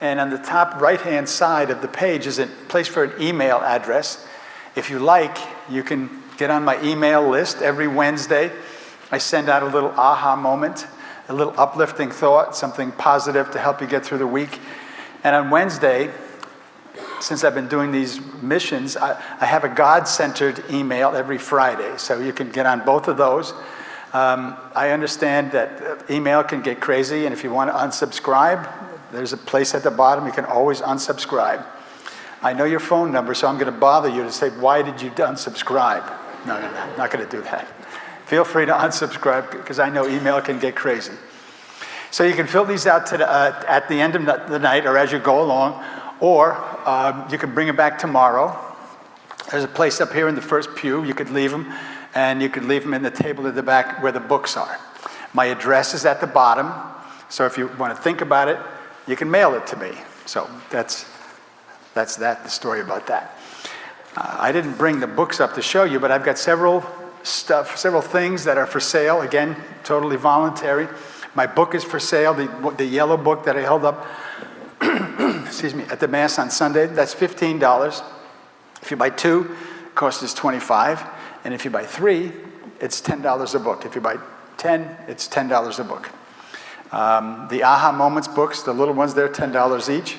And on the top right-hand side of the page is a place for an email address. If you like, you can get on my email list every Wednesday. I send out a little aha moment, a little uplifting thought, something positive to help you get through the week. And on Wednesday, since I've been doing these missions, I have a God-centered email every Friday, so you can get on both of those. I understand that email can get crazy, and if you want to unsubscribe, there's a place at the bottom. You can always unsubscribe. I know your phone number, so I'm going to bother you to say, why did you unsubscribe? No, I'm not going to do that. Feel free to unsubscribe, because I know email can get crazy. So you can fill these out at the end of the night or as you go along, or you can bring them back tomorrow. There's a place up here in the first pew. You could leave them, and you could leave them in the table at the back where the books are. My address is at the bottom, so if you want to think about it, you can mail it to me. So that's the story about that. I didn't bring the books up to show you, but I've got several things that are for sale. Again, totally voluntary. My book is for sale, the yellow book that I held up excuse me, at the Mass on Sunday. That's $15. If you buy 2, it costs us $25. And if you buy 3, it's $10 a book. If you buy 10, it's $10 a book. The Aha Moments books, the little ones, they're $10 each.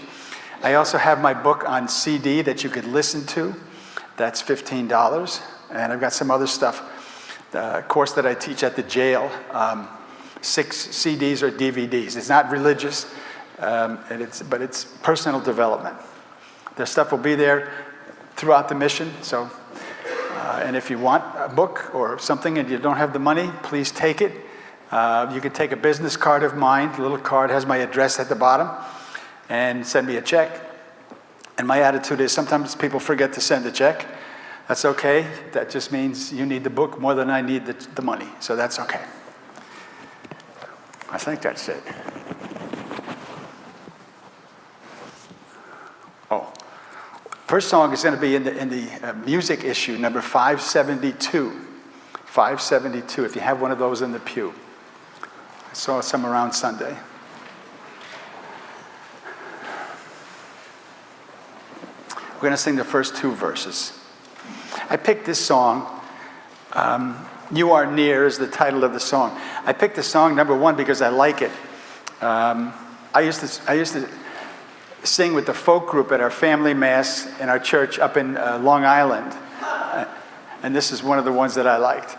I also have my book on CD that you could listen to. That's $15. And I've got some other stuff. The course that I teach at the jail, 6 CDs or DVDs. It's not religious, but it's personal development. The stuff will be there throughout the mission. So, and if you want a book or something and you don't have the money, please take it. You can take a business card of mine. The little card has my address at the bottom, and send me a check. And my attitude is sometimes people forget to send a check. That's okay. That just means you need the book more than I need the money. So that's okay. I think that's it. Oh, first song is going to be in the music issue, number 572. 572, if you have one of those in the pew. I saw some around Sunday. We're going to sing the first 2 verses. I picked this song, You Are Near is the title of the song. I picked the song, number 1, because I like it. I used to sing with the folk group at our family mass in our church up in Long Island. And this is one of the ones that I liked.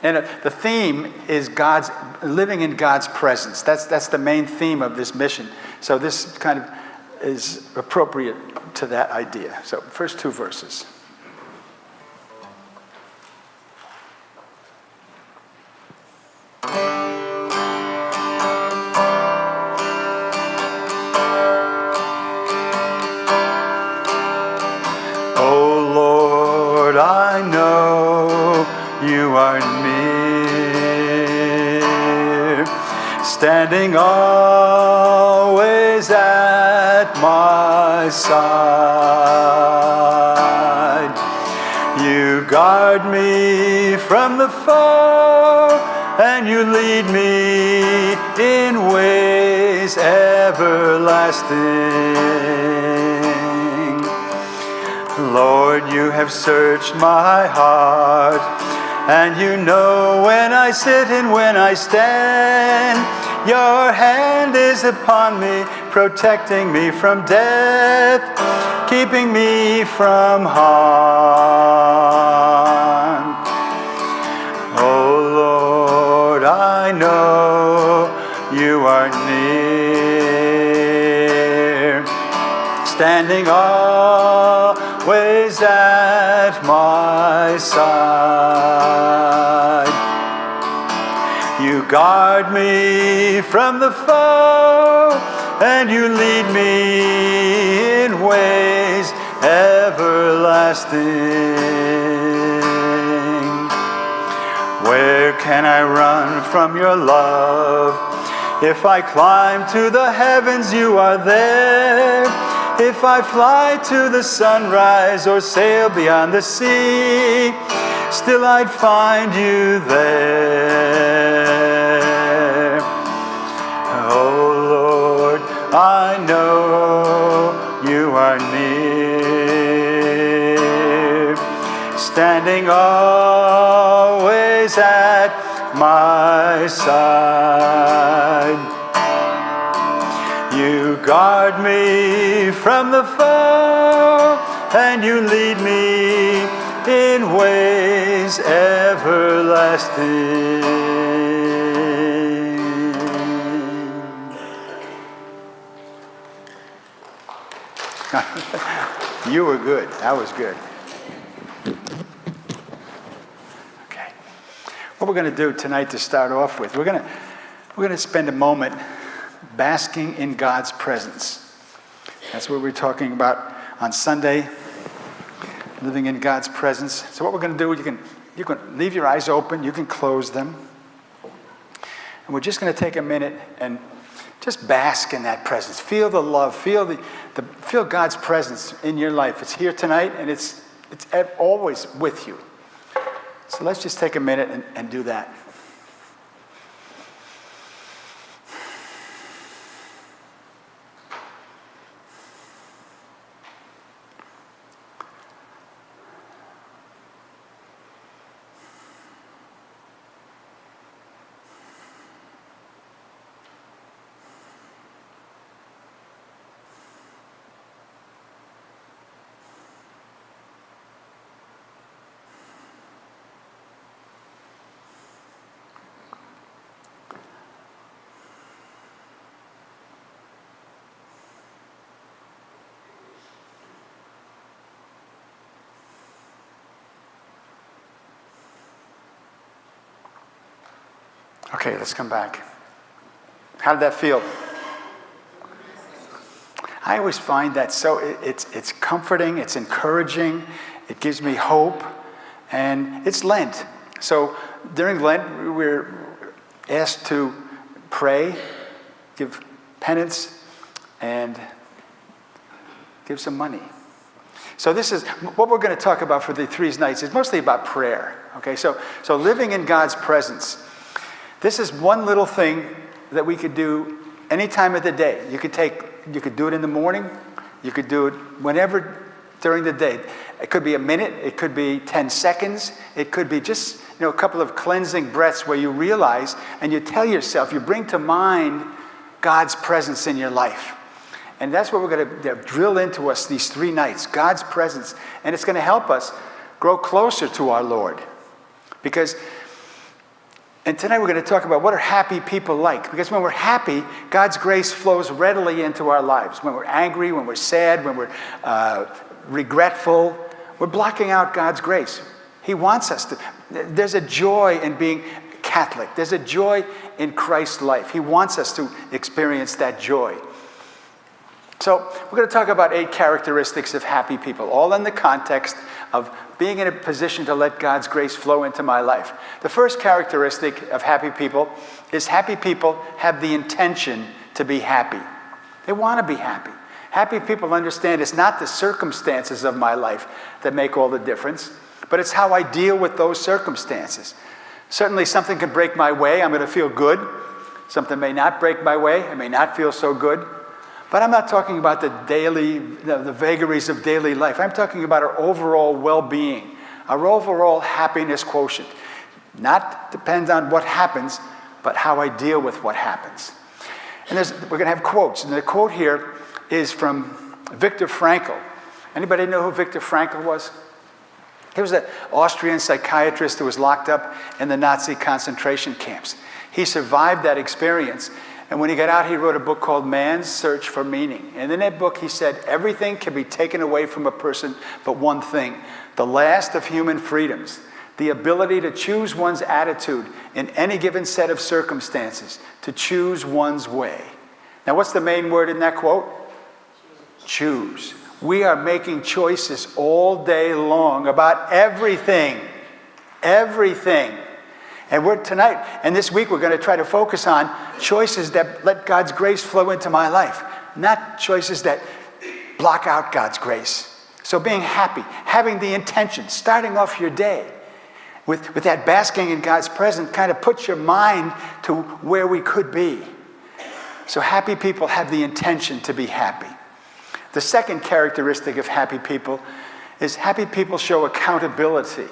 And the theme is God's living in God's presence. That's the main theme of this mission. So this kind of is appropriate to that idea. So first 2 verses. Oh Lord, I know you are near, standing always at my side. You guard me from the foe, and you lead me in ways everlasting. Lord, you have searched my heart, and you know when I sit and when I stand. Your hand is upon me, protecting me from death, keeping me from harm. Oh Lord, I know you are near, standing always at my side. You guard me from the foe, and you lead me in ways everlasting. Where can I run from your love? If I climb to the heavens, you are there. If I fly to the sunrise or sail beyond the sea, still I'd find you there. Oh Lord, I know you are near, standing always at my side. You guard me from the foe, and you lead me in ways everlasting. You were good. That was good. Okay. What we're going to do tonight to start off with, we're going to spend a moment basking in God's presence. That's what we're talking about on Sunday, living in God's presence. So what we're going to do, you can leave your eyes open, you can close them. And we're just going to take a minute and just bask in that presence. Feel the love, feel God's presence in your life. It's here tonight, and it's always with you. So let's just take a minute and do that. Okay, let's come back. How did that feel? I always find that it's comforting, it's encouraging, it gives me hope, and it's Lent. So during Lent, we're asked to pray, give penance, and give some money. So this is what we're going to talk about for the 3 nights. It's mostly about prayer. Okay, so living in God's presence. This is one little thing that we could do any time of the day. You could do it in the morning. You could do it whenever during the day. It could be a minute. It could be 10 seconds. It could be just a couple of cleansing breaths where you realize and you tell yourself, you bring to mind God's presence in your life. And that's what we're going to drill into us these 3 nights, God's presence. And it's going to help us grow closer to our Lord. And tonight we're going to talk about what are happy people like. Because when we're happy, God's grace flows readily into our lives. When we're angry, when we're sad, when we're regretful, we're blocking out God's grace. He wants us to. There's a joy in being Catholic. There's a joy in Christ's life. He wants us to experience that joy. So we're going to talk about 8 characteristics of happy people, all in the context of being in a position to let God's grace flow into my life. The first characteristic of happy people is happy people have the intention to be happy. They want to be happy. Happy people understand it's not the circumstances of my life that make all the difference, but it's how I deal with those circumstances. Certainly something can break my way, I'm going to feel good. Something may not break my way, I may not feel so good. But I'm not talking about the vagaries of daily life. I'm talking about our overall well-being, our overall happiness quotient. Not depends on what happens, but how I deal with what happens. And we're going to have quotes. And the quote here is from Viktor Frankl. Anybody know who Viktor Frankl was? He was an Austrian psychiatrist who was locked up in the Nazi concentration camps. He survived that experience. And when he got out, he wrote a book called Man's Search for Meaning. And in that book, he said, everything can be taken away from a person but one thing, the last of human freedoms, the ability to choose one's attitude in any given set of circumstances, to choose one's way. Now, what's the main word in that quote? Choose. We are making choices all day long about everything. Everything. And this week, we're going to try to focus on choices that let God's grace flow into my life, not choices that block out God's grace. So being happy, having the intention, starting off your day with that basking in God's presence kind of puts your mind to where we could be. So happy people have the intention to be happy. The second characteristic of happy people is happy people show accountability.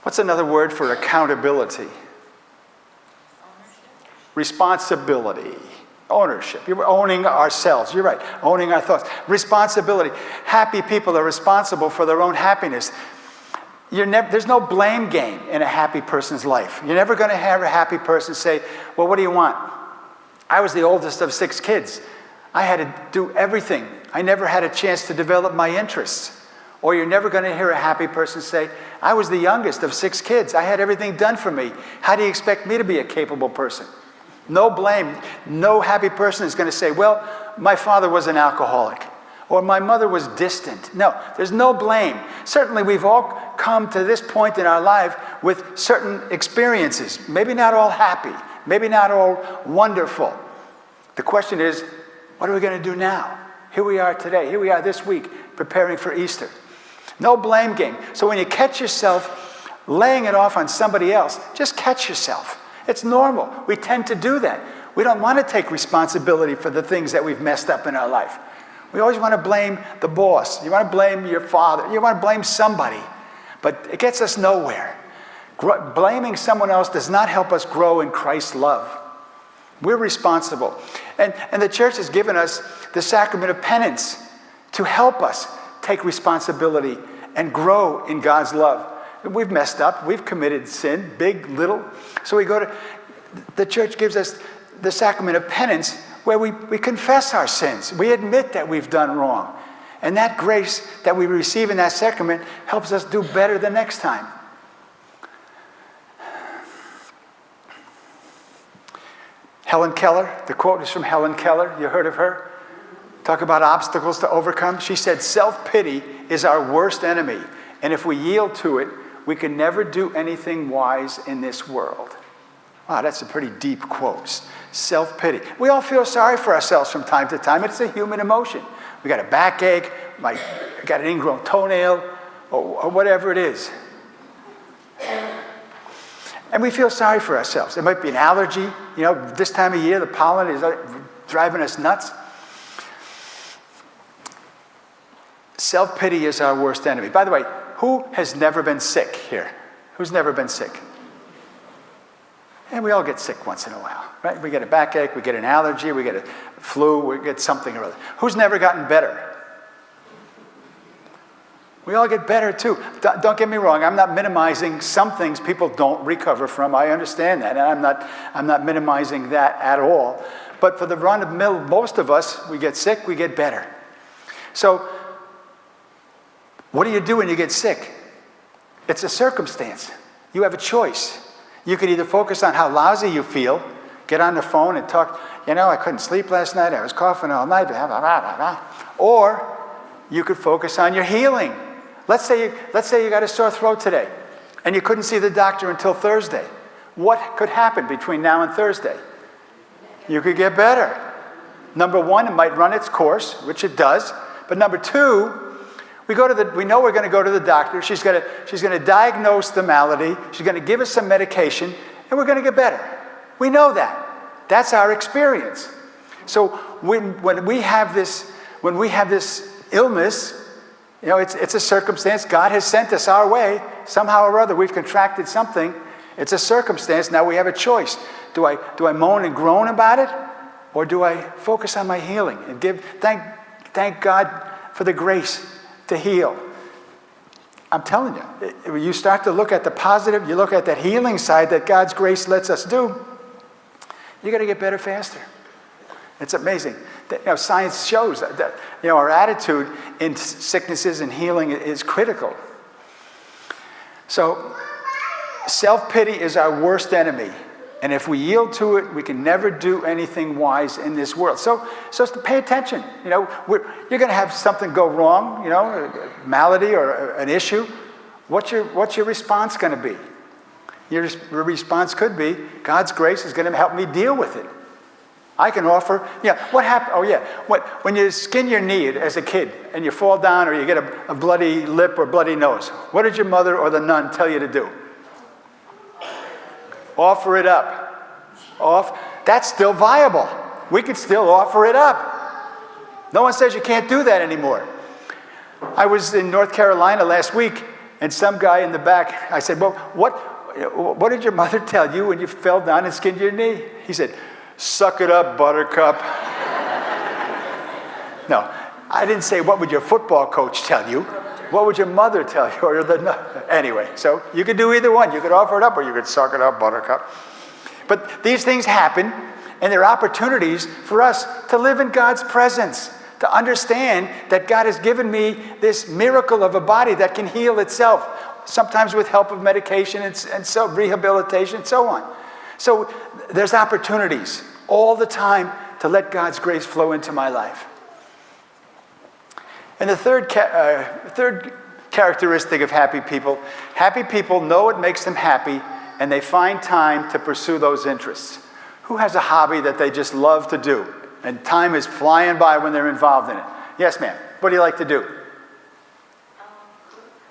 What's another word for accountability? Responsibility. Ownership. You're owning ourselves. You're right. Owning our thoughts. Responsibility. Happy people are responsible for their own happiness. There's no blame game in a happy person's life. You're never going to have a happy person say, well, what do you want? I was the oldest of 6 kids. I had to do everything. I never had a chance to develop my interests. Or you're never going to hear a happy person say, I was the youngest of 6 kids. I had everything done for me. How do you expect me to be a capable person? No blame. No happy person is going to say, well, my father was an alcoholic. Or my mother was distant. No, there's no blame. Certainly we've all come to this point in our life with certain experiences. Maybe not all happy. Maybe not all wonderful. The question is, what are we going to do now? Here we are today. Here we are this week preparing for Easter. No blame game. So when you catch yourself laying it off on somebody else, just catch yourself. It's normal. We tend to do that. We don't want to take responsibility for the things that we've messed up in our life. We always want to blame the boss. You want to blame your father. You want to blame somebody. But it gets us nowhere. Blaming someone else does not help us grow in Christ's love. We're responsible. And the church has given us the sacrament of penance to help us take responsibility and grow in God's love. We've messed up. We've committed sin, big, little. So the church gives us the sacrament of penance where we confess our sins. We admit that we've done wrong. And that grace that we receive in that sacrament helps us do better the next time. Helen Keller, the quote is from Helen Keller. You heard of her? Talk about obstacles to overcome. She said, self-pity is our worst enemy. And if we yield to it, we can never do anything wise in this world. Wow, that's a pretty deep quote. Self-pity. We all feel sorry for ourselves from time to time. It's a human emotion. We got a backache, I got an ingrown toenail, or whatever it is. And we feel sorry for ourselves. It might be an allergy. This time of year, the pollen is driving us nuts. Self-pity is our worst enemy. By the way, who has never been sick here? Who's never been sick? And we all get sick once in a while, right? We get a backache, we get an allergy, we get a flu, we get something or other. Who's never gotten better? We all get better too. Don't get me wrong, I'm not minimizing some things people don't recover from. I understand that, and I'm not minimizing that at all. But for the run of mill, most of us, we get sick, we get better. So, what do you do when you get sick? It's a circumstance. You have a choice. You could either focus on how lousy you feel, get on the phone and talk, I couldn't sleep last night, I was coughing all night, blah, blah, blah, blah, blah. Or you could focus on your healing. Let's say you got a sore throat today, and you couldn't see the doctor until Thursday. What could happen between now and Thursday? You could get better. Number one, it might run its course, which it does. But number two, we know we're going to go to the doctor. She's going to diagnose the malady. She's going to give us some medication, and we're going to get better. We know that. That's our experience. So when we have this illness, it's a circumstance. God has sent us our way. Somehow or other, we've contracted something. It's a circumstance. Now we have a choice. Do I moan and groan about it, or do I focus on my healing and thank God for the grace to heal? I'm telling you, you start to look at the positive, you look at that healing side that God's grace lets us do, you're going to get better faster. It's amazing. Science shows that our attitude in sicknesses and healing is critical. So, self-pity is our worst enemy. And if we yield to it, we can never do anything wise in this world. So to pay attention. You're going to have something go wrong, a malady or an issue. What's your response going to be? Your response could be, God's grace is going to help me deal with it. I can offer, what happened? Oh yeah, when you skin your knee as a kid and you fall down or you get a bloody lip or bloody nose, what did your mother or the nun tell you to do? Offer it up. That's still viable. we could still offer it up. No one says you can't do that anymore. I was in North Carolina last week, and some guy in the back, I said, well, what did your mother tell you when you fell down and skinned your knee? He said, suck it up, buttercup. No, I didn't say, what would your football coach tell you? What would your mother tell you? Anyway, so you could do either one. You could offer it up, or you could suck it up, buttercup. But these things happen, and they're opportunities for us to live in God's presence, to understand that God has given me this miracle of a body that can heal itself, sometimes with help of medication and so rehabilitation and so on. So there's opportunities all the time to let God's grace flow into my life. And the third characteristic of happy people know what makes them happy, and they find time to pursue those interests. Who has a hobby that they just love to do, and time is flying by when they're involved in it? Yes, ma'am. What do you like to do?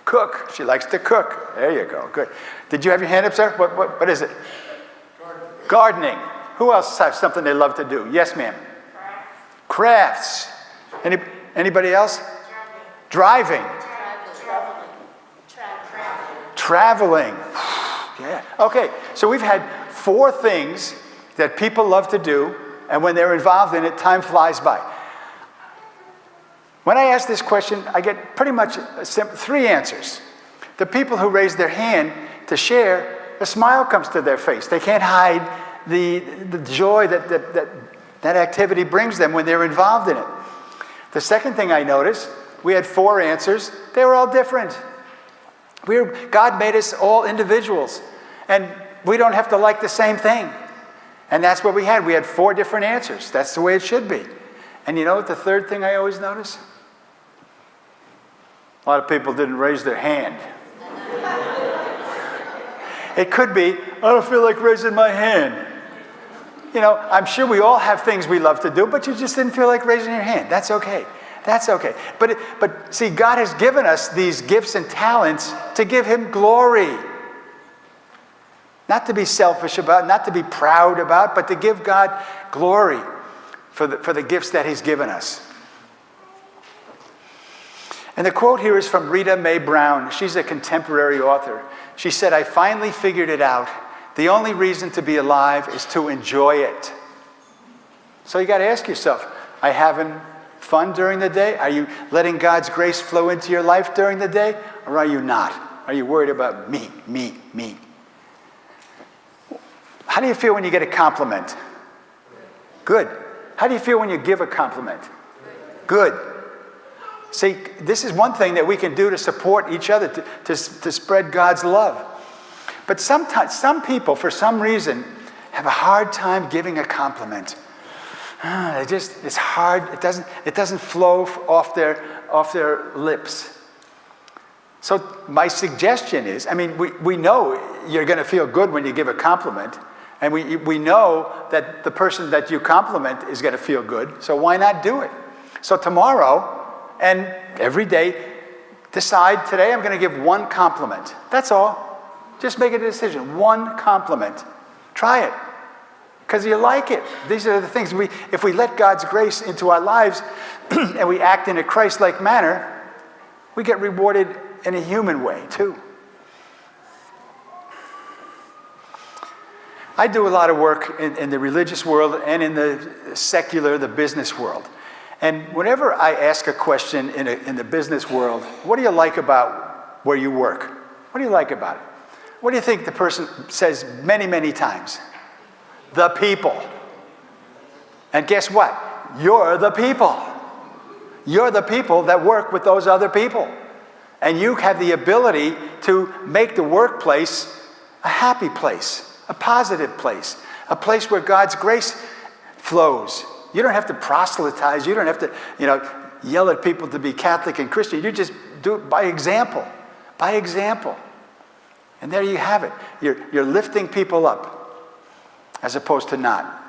Cook. She likes to cook. There you go. Good. Did you have your hand up, sir? What is it? Gardening. Who else has something they love to do? Yes, ma'am. Crafts. Anybody else? Driving. Traveling. Yeah. Okay, so we've had 4 things that people love to do, and when they're involved in it, time flies by. When I ask this question, I get pretty much 3 answers. The people who raise their hand to share, a smile comes to their face. They can't hide the joy that activity brings them when they're involved in it. The second thing I noticed, we had 4 answers. They were all different. God made us all individuals, and we don't have to like the same thing. And that's what we had. We had 4 different answers. That's the way it should be. And you know what the third thing I always notice? A lot of people didn't raise their hand. It could be, I don't feel like raising my hand. You know, I'm sure we all have things we love to do, but you just didn't feel like raising your hand. That's okay. That's okay. But see, God has given us these gifts and talents to give Him glory. Not to be selfish about, not to be proud about, but to give God glory for the gifts that He's given us. And the quote here is from Rita Mae Brown. She's a contemporary author. She said, I finally figured it out. The only reason to be alive is to enjoy it. So you got to ask yourself, are you having fun during the day? Are you letting God's grace flow into your life during the day? Or are you not? Are you worried about me? How do you feel when you get a compliment? Good. How do you feel when you give a compliment? Good. See, this is one thing that we can do to support each other, to spread God's love. But sometimes, some people, for some reason, have a hard time giving a compliment. It's hard. It doesn't flow off their lips. So my suggestion is, I mean, we know you're going to feel good when you give a compliment. And we know that the person that you compliment is going to feel good. So why not do it? So tomorrow and every day, decide, today I'm going to give 1 compliment. That's all. Just make a decision. 1 compliment. Try it. Because you like it. These are the things. If we let God's grace into our lives and we act in a Christ-like manner, we get rewarded in a human way too. I do a lot of work in the religious world and in the secular, the business world. And whenever I ask a question in the business world, what do you like about where you work? What do you like about it? What do you think the person says many, many times? The people. And guess what? You're the people. You're the people that work with those other people. And you have the ability to make the workplace a happy place, a positive place, a place where God's grace flows. You don't have to proselytize. You don't have to, yell at people to be Catholic and Christian. You just do it by example. By example. And there you have it. You're lifting people up as opposed to not.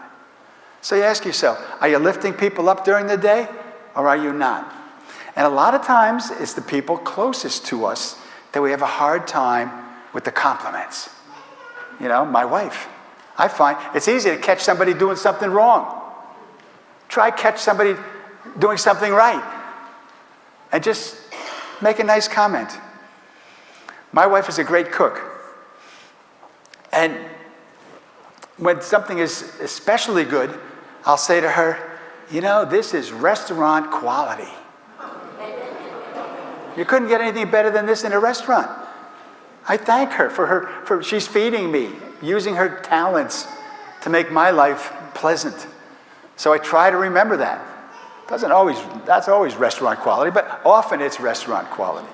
So you ask yourself, are you lifting people up during the day or are you not? And a lot of times it's the people closest to us that we have a hard time with the compliments. My wife. I find it's easy to catch somebody doing something wrong. Try catch somebody doing something right and just make a nice comment. My wife is a great cook. And when something is especially good, I'll say to her, you know, this is restaurant quality. You couldn't get anything better than this in a restaurant. I thank her for she's feeding me, using her talents to make my life pleasant. So I try to remember that. That's always restaurant quality, but often it's restaurant quality.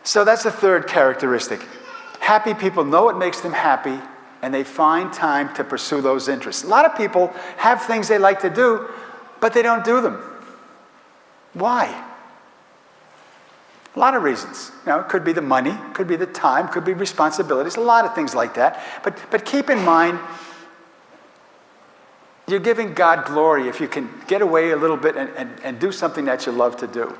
So that's the third characteristic. Happy people know what makes them happy, and they find time to pursue those interests. A lot of people have things they like to do, but they don't do them. Why? A lot of reasons. You know, it could be the money, could be the time, could be responsibilities, a lot of things like that. But keep in mind, you're giving God glory if you can get away a little bit and do something that you love to do.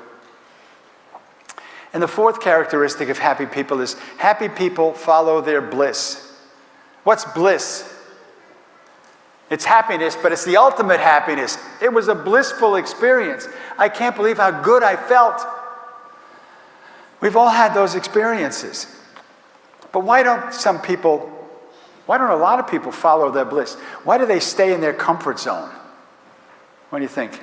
And the fourth characteristic of happy people is happy people follow their bliss. What's bliss? It's happiness, but it's the ultimate happiness. It was a blissful experience. I can't believe how good I felt. We've all had those experiences. But why don't a lot of people follow their bliss? Why do they stay in their comfort zone? What do you think?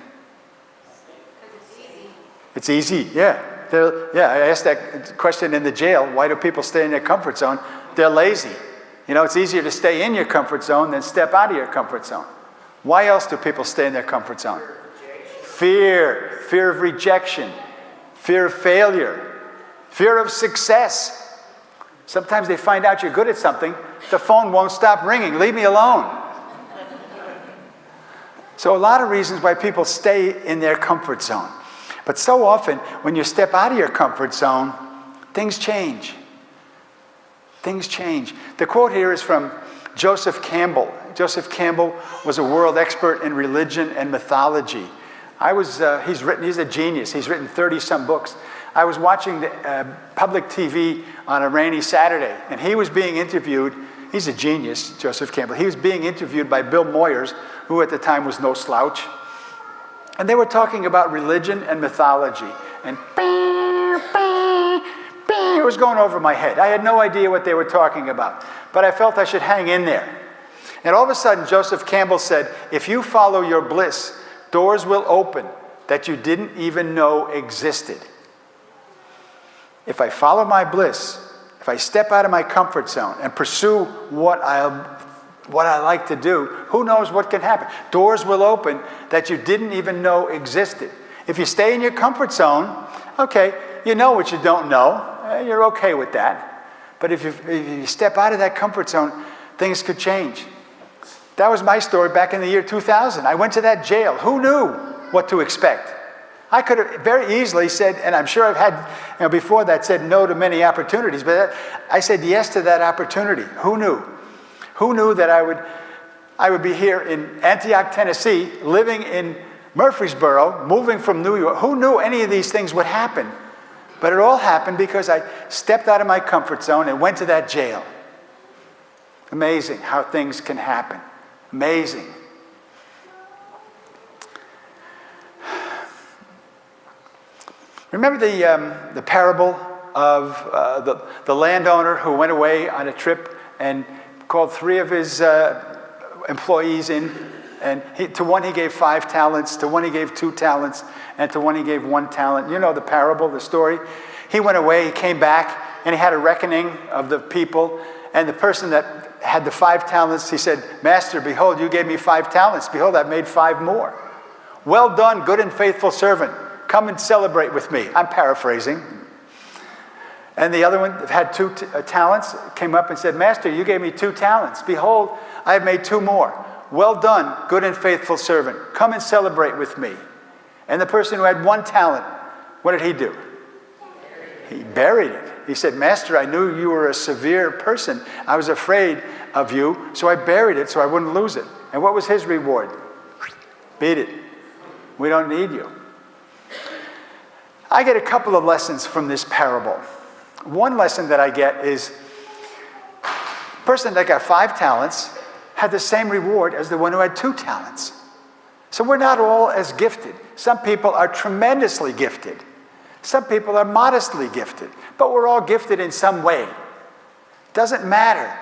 It's easy, yeah. I asked that question in the jail. Why do people stay in their comfort zone? They're lazy. You know, it's easier to stay in your comfort zone than step out of your comfort zone. Why else do people stay in their comfort zone? Fear of rejection, fear of failure, fear of success. Sometimes they find out you're good at something, the phone won't stop ringing. Leave me alone. So a lot of reasons why people stay in their comfort zone. But so often, when you step out of your comfort zone, things change. Things change. The quote here is from Joseph Campbell. Joseph Campbell was a world expert in religion and mythology. He's a genius. He's written 30-some books. I was watching the public TV on a rainy Saturday, and he was being interviewed. He's a genius, Joseph Campbell. He was being interviewed by Bill Moyers, who at the time was no slouch. And they were talking about religion and mythology. And it was going over my head. I had no idea what they were talking about. But I felt I should hang in there. And all of a sudden, Joseph Campbell said, if you follow your bliss, doors will open that you didn't even know existed. If I follow my bliss, if I step out of my comfort zone and pursue what I like to do, who knows what can happen? Doors will open that you didn't even know existed. If you stay in your comfort zone, okay, you know what you don't know. You're okay with that. But if you step out of that comfort zone, things could change. That was my story back in the year 2000. I went to that jail. Who knew what to expect? I could have very easily said, and I'm sure I've had, before that, said no to many opportunities, but I said yes to that opportunity. Who knew? Who knew that I would be here in Antioch, Tennessee, living in Murfreesboro, moving from New York? Who knew any of these things would happen? But it all happened because I stepped out of my comfort zone and went to that jail. Amazing how things can happen. Amazing. Remember the parable of the landowner who went away on a trip and called 3 of his employees in, and to one he gave 5 talents, to one he gave 2 talents, and to one he gave 1 talent. You know the parable, the story. He went away, he came back, and he had a reckoning of the people, and the person that had the 5 talents, he said, Master, behold, you gave me 5 talents. Behold, I've made 5 more. Well done, good and faithful servant. Come and celebrate with me. I'm paraphrasing. And the other one had 2 talents, came up and said, Master, you gave me 2 talents. Behold, I have made 2 more. Well done, good and faithful servant. Come and celebrate with me. And the person who had 1 talent, what did he do? He buried it. He said, Master, I knew you were a severe person. I was afraid of you, so I buried it so I wouldn't lose it. And what was his reward? Beat it. We don't need you. I get a couple of lessons from this parable. One lesson that I get is the person that got 5 talents had the same reward as the one who had 2 talents. So we're not all as gifted. Some people are tremendously gifted. Some people are modestly gifted. But we're all gifted in some way. Doesn't matter.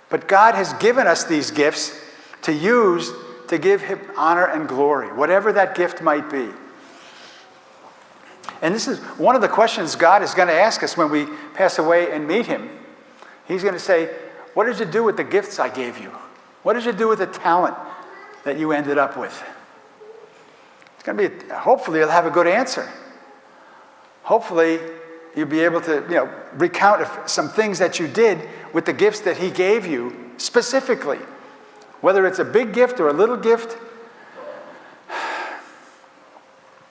But God has given us these gifts to use to give him honor and glory, whatever that gift might be. And this is one of the questions God is going to ask us when we pass away and meet him. He's going to say, what did you do with the gifts I gave you? What did you do with the talent that you ended up with? It's going to be, hopefully you'll have a good answer. Hopefully you'll be able to, recount some things that you did with the gifts that he gave you specifically. Whether it's a big gift or a little gift.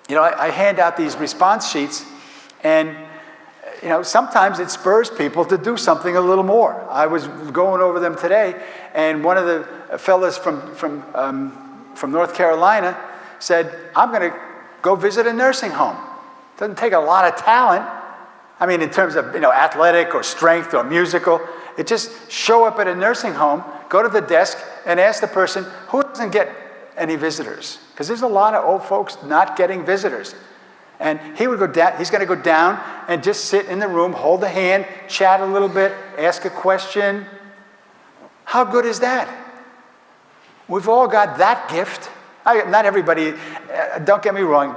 I hand out these response sheets, and sometimes it spurs people to do something a little more. I was going over them today, and one of the fellas from North Carolina said, I'm going to go visit a nursing home. Doesn't take a lot of talent. I mean, in terms of athletic or strength or musical. It just show up at a nursing home, go to the desk, and ask the person, who doesn't get any visitors? Because there's a lot of old folks not getting visitors. And he would go down, he's going to go down and just sit in the room, hold a hand, chat a little bit, ask a question. How good is that? We've all got that gift. Not everybody, don't get me wrong,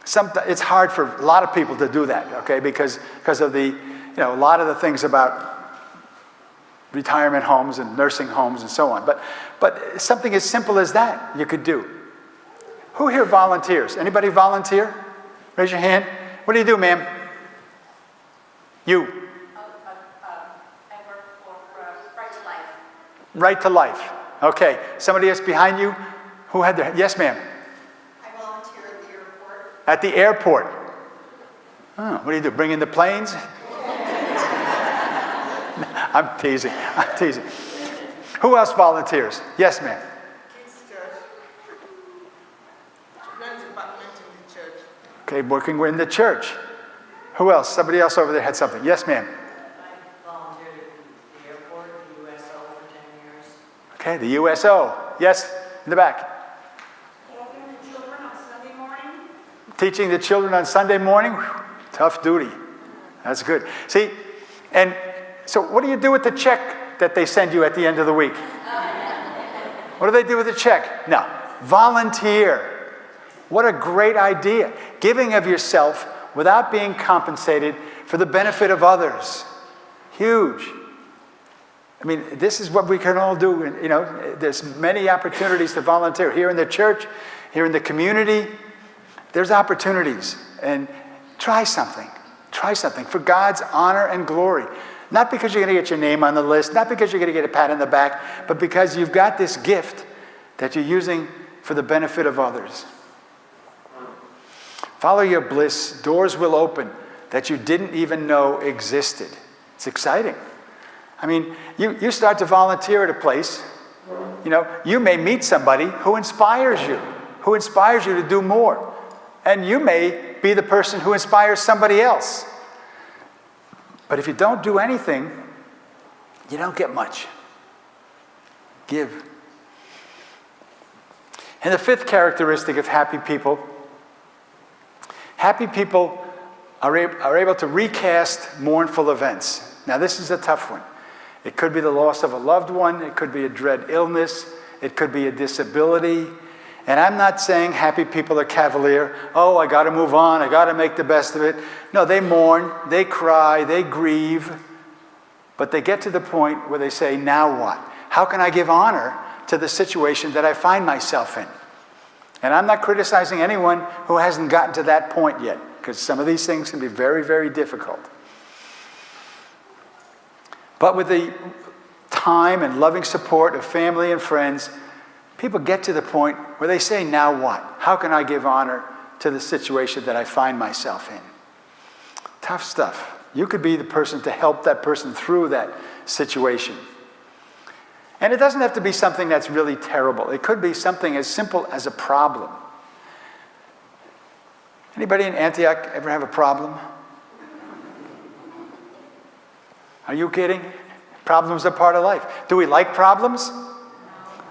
it's hard for a lot of people to do that, okay, because of the, a lot of the things about retirement homes and nursing homes and so on. But something as simple as that you could do. Who here volunteers? Anybody volunteer? Raise your hand. What do you do, ma'am? You. I work for Right to Life. Right to Life. Okay. Somebody else behind you? Who had their... Yes, ma'am. I volunteer at the airport. At the airport. Oh, what do you do? Bring in the planes? I'm teasing. Who else volunteers? Yes, ma'am. Kids church. Runs department in the church. Okay, working in the church. Who else? Somebody else over there had something. Yes, ma'am. I volunteered at the airport, the USO, for 10 years. Okay, the USO. Yes, in the back. Helping the children on Sunday morning. Teaching the children on Sunday morning. Whew, tough duty. That's good. See, and so what do you do with the check that they send you at the end of the week? What do they do with the check? No, volunteer. What a great idea. Giving of yourself without being compensated for the benefit of others. Huge. I mean, this is what we can all do. There's many opportunities to volunteer. Here in the church, here in the community, there's opportunities. And try something. Try something for God's honor and glory. Not because you're going to get your name on the list, not because you're going to get a pat on the back, but because you've got this gift that you're using for the benefit of others. Follow your bliss. Doors will open that you didn't even know existed. It's exciting. I mean, you start to volunteer at a place, you may meet somebody who inspires you to do more. And you may be the person who inspires somebody else. But if you don't do anything, you don't get much. Give. And the fifth characteristic of happy people are able to recast mournful events. Now, this is a tough one. It could be the loss of a loved one. It could be a dread illness. It could be a disability. And I'm not saying happy people are cavalier. Oh, I got to move on. I got to make the best of it. No, they mourn, they cry, they grieve. But they get to the point where they say, now what? How can I give honor to the situation that I find myself in? And I'm not criticizing anyone who hasn't gotten to that point yet, because some of these things can be very, very difficult. But with the time and loving support of family and friends, people get to the point where they say, now what? How can I give honor to the situation that I find myself in? Tough stuff. You could be the person to help that person through that situation. And it doesn't have to be something that's really terrible. It could be something as simple as a problem. Anybody in Antioch ever have a problem? Are you kidding? Problems are part of life. Do we like problems?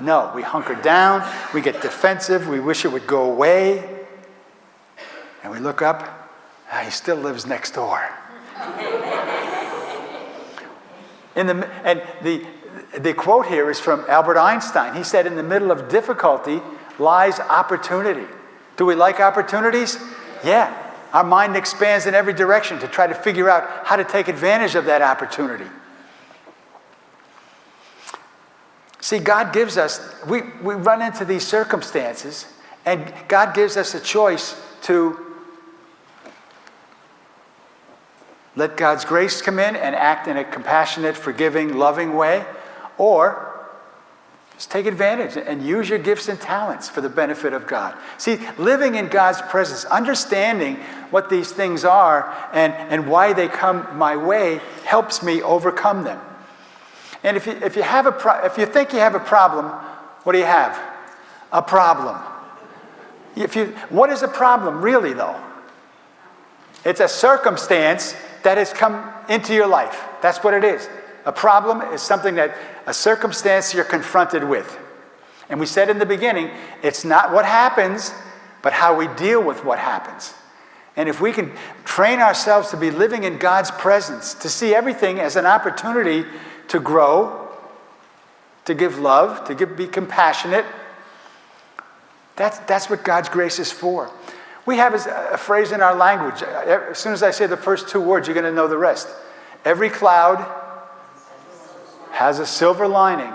No, we hunker down, we get defensive, we wish it would go away, and we look up, he still lives next door. The quote here is from Albert Einstein. He said, in the middle of difficulty lies opportunity. Do we like opportunities? Yeah. Our mind expands in every direction to try to figure out how to take advantage of that opportunity. See, God gives us, we run into these circumstances, and God gives us a choice to let God's grace come in and act in a compassionate, forgiving, loving way, or just take advantage and use your gifts and talents for the benefit of God. See, living in God's presence, understanding what these things are and why they come my way helps me overcome them. And if you think you have a problem, what do you have? A problem. What is a problem really, though? It's a circumstance that has come into your life. That's what it is. A problem is something a circumstance you're confronted with. And we said in the beginning, it's not what happens, but how we deal with what happens. And if we can train ourselves to be living in God's presence, to see everything as an opportunity to grow, to give love, to be compassionate, that's what God's grace is for. We have a phrase in our language. As soon as I say the first two words, you're going to know the rest. Every cloud has a silver lining.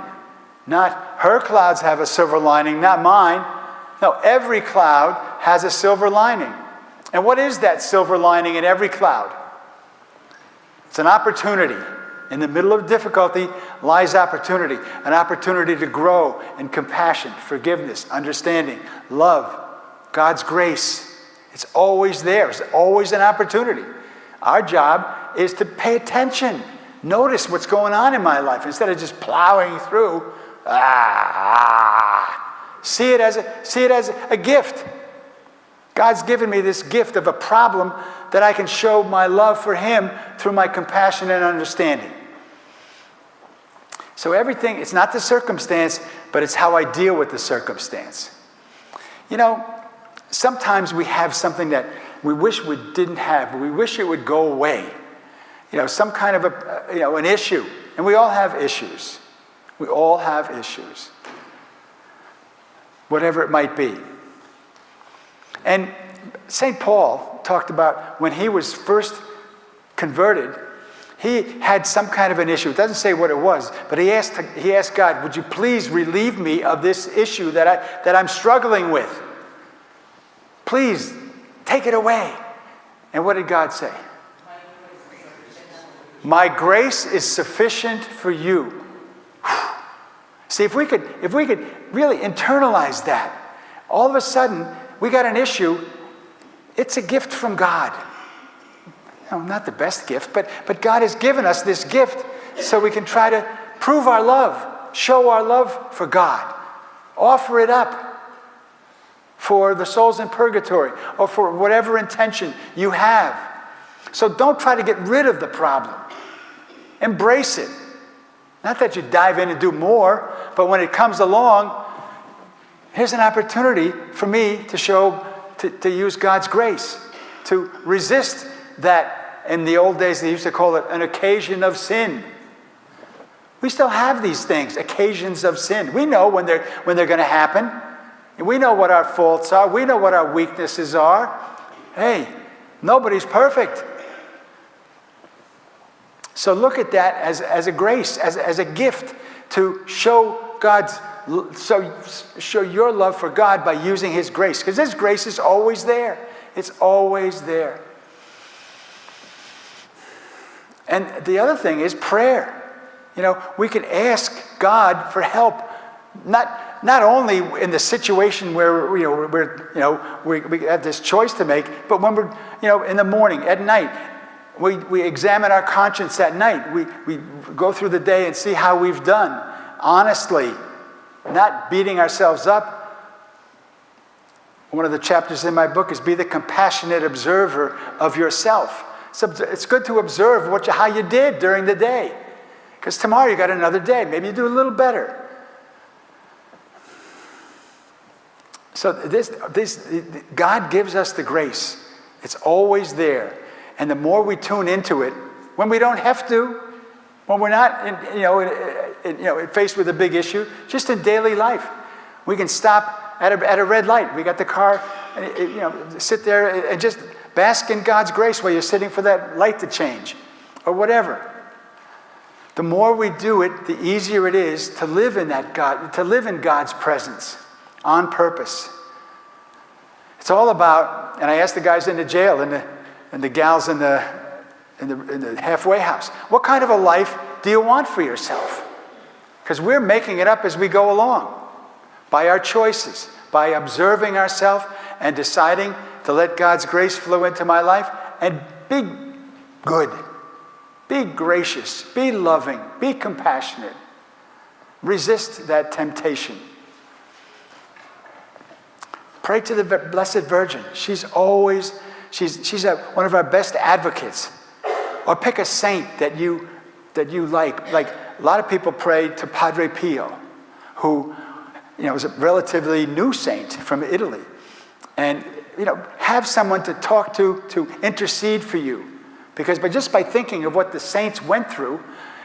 Not her clouds have a silver lining, not mine. No, every cloud has a silver lining. And what is that silver lining in every cloud? It's an opportunity. In the middle of difficulty lies opportunity. An opportunity to grow in compassion, forgiveness, understanding, love, God's grace. It's always there. It's always an opportunity. Our job is to pay attention. Notice what's going on in my life instead of just plowing through. See it as a gift. God's given me this gift of a problem that I can show my love for Him through my compassion and understanding. So everything, it's not the circumstance, but it's how I deal with the circumstance. You know, sometimes we have something that we wish we didn't have, but we wish it would go away. You know, some kind of an issue. And we all have issues. We all have issues. Whatever it might be. And St. Paul talked about when he was first converted, he had some kind of an issue. It doesn't say what it was, but he asked God, would you please relieve me of this issue that I'm struggling with? Please, take it away. And what did God say? My grace is sufficient for you. See, if we could really internalize that, all of a sudden, we got an issue. It's a gift from God. No, not the best gift, but God has given us this gift so we can try to prove our love, show our love for God, offer it up for the souls in purgatory or for whatever intention you have. So don't try to get rid of the problem. Embrace it. Not that you dive in and do more, but when it comes along, here's an opportunity for me to use God's grace, to resist that. In the old days, they used to call it an occasion of sin. We still have these things, occasions of sin. We know when they're going to happen. And we know what our faults are. We know what our weaknesses are. Hey, nobody's perfect. So look at that as a grace, as a gift to show show your love for God by using His grace. Because His grace is always there. It's always there. And the other thing is prayer. You know, we can ask God for help, not only in the situation where we have this choice to make, but when we're in the morning, at night, we examine our conscience at night. We go through the day and see how we've done, honestly, not beating ourselves up. One of the chapters in my book is be the compassionate observer of yourself. So it's good to observe how you did during the day. Because tomorrow you got another day. Maybe you do a little better. So God gives us the grace. It's always there. And the more we tune into it, when we don't have to, when we're not faced with a big issue, just in daily life, we can stop at a red light. We got the car, sit there and just bask in God's grace while you're sitting for that light to change, or whatever. The more we do it, the easier it is to live in God's presence on purpose. It's all about, and I asked the guys in the jail and the gals in the halfway house, what kind of a life do you want for yourself? Because we're making it up as we go along by our choices, by observing ourselves and deciding to let God's grace flow into my life and be good, be gracious, be loving, be compassionate. Resist that temptation. Pray to the Blessed Virgin. She's one of our best advocates. Or pick a saint that you like. Like a lot of people pray to Padre Pio, who was a relatively new saint from Italy. And have someone to talk to intercede for you. Because just by thinking of what the saints went through,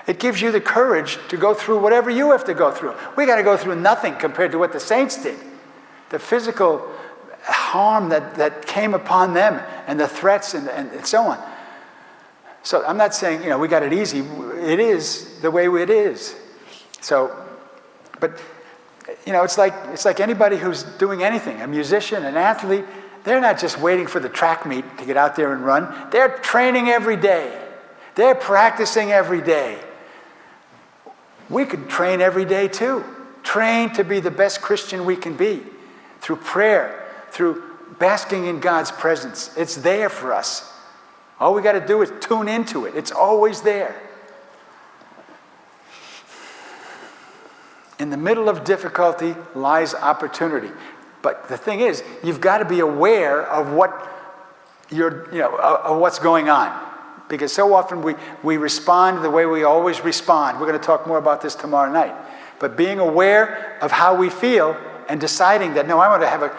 it gives you the courage to go through whatever you have to go through. We got to go through nothing compared to what the saints did. The physical harm that came upon them and the threats and so on. So I'm not saying, we got it easy. It is the way it is. So, but, it's like anybody who's doing anything, a musician, an athlete, they're not just waiting for the track meet to get out there and run. They're training every day. They're practicing every day. We could train every day too. Train to be the best Christian we can be through prayer, through basking in God's presence. It's there for us. All we got to do is tune into it. It's always there. In the middle of difficulty lies opportunity. But the thing is, you've got to be aware of of what's going on. Because so often we respond the way we always respond. We're going to talk more about this tomorrow night. But being aware of how we feel and deciding that, no, I want to have a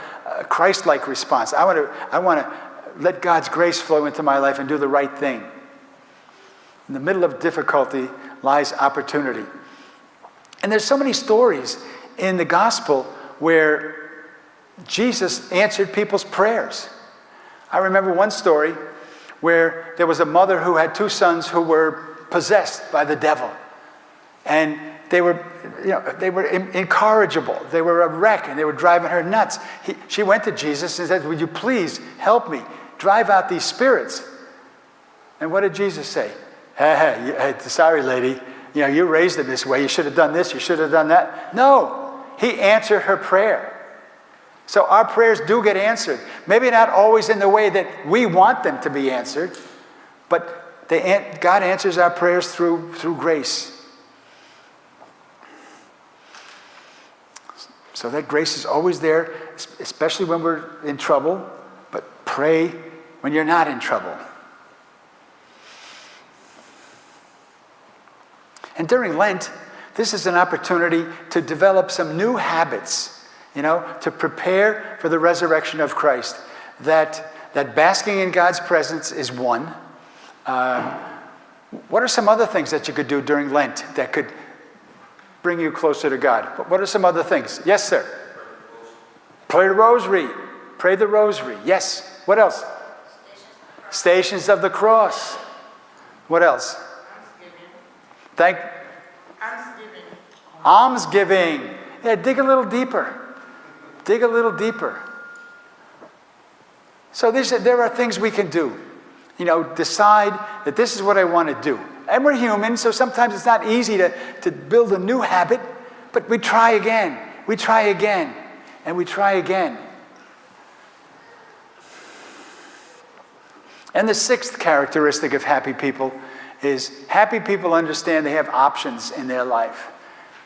Christ-like response. I want to let God's grace flow into my life and do the right thing. In the middle of difficulty lies opportunity. And there's so many stories in the gospel where Jesus answered people's prayers. I remember one story where there was a mother who had two sons who were possessed by the devil. And they were incorrigible. They were a wreck, and they were driving her nuts. She went to Jesus and said, "Would you please help me drive out these spirits?" And what did Jesus say? Hey, sorry, lady. You raised them this way. You should have done this. You should have done that. No, he answered her prayer. So our prayers do get answered. Maybe not always in the way that we want them to be answered, but God answers our prayers through grace. So that grace is always there, especially when we're in trouble, but pray when you're not in trouble. And during Lent, this is an opportunity to develop some new habits, to prepare for the resurrection of Christ. That basking in God's presence is one. What are some other things that you could do during Lent that could bring you closer to God? What are some other things? Yes, sir. Pray the rosary. Pray the rosary. Yes. What else? Stations of the Cross. What else? Almsgiving. Yeah, dig a little deeper. Dig a little deeper. So there are things we can do. Decide that this is what I want to do. And we're human, so sometimes it's not easy to build a new habit, but we try again. We try again. And we try again. And the sixth characteristic of happy people is happy people understand they have options in their life.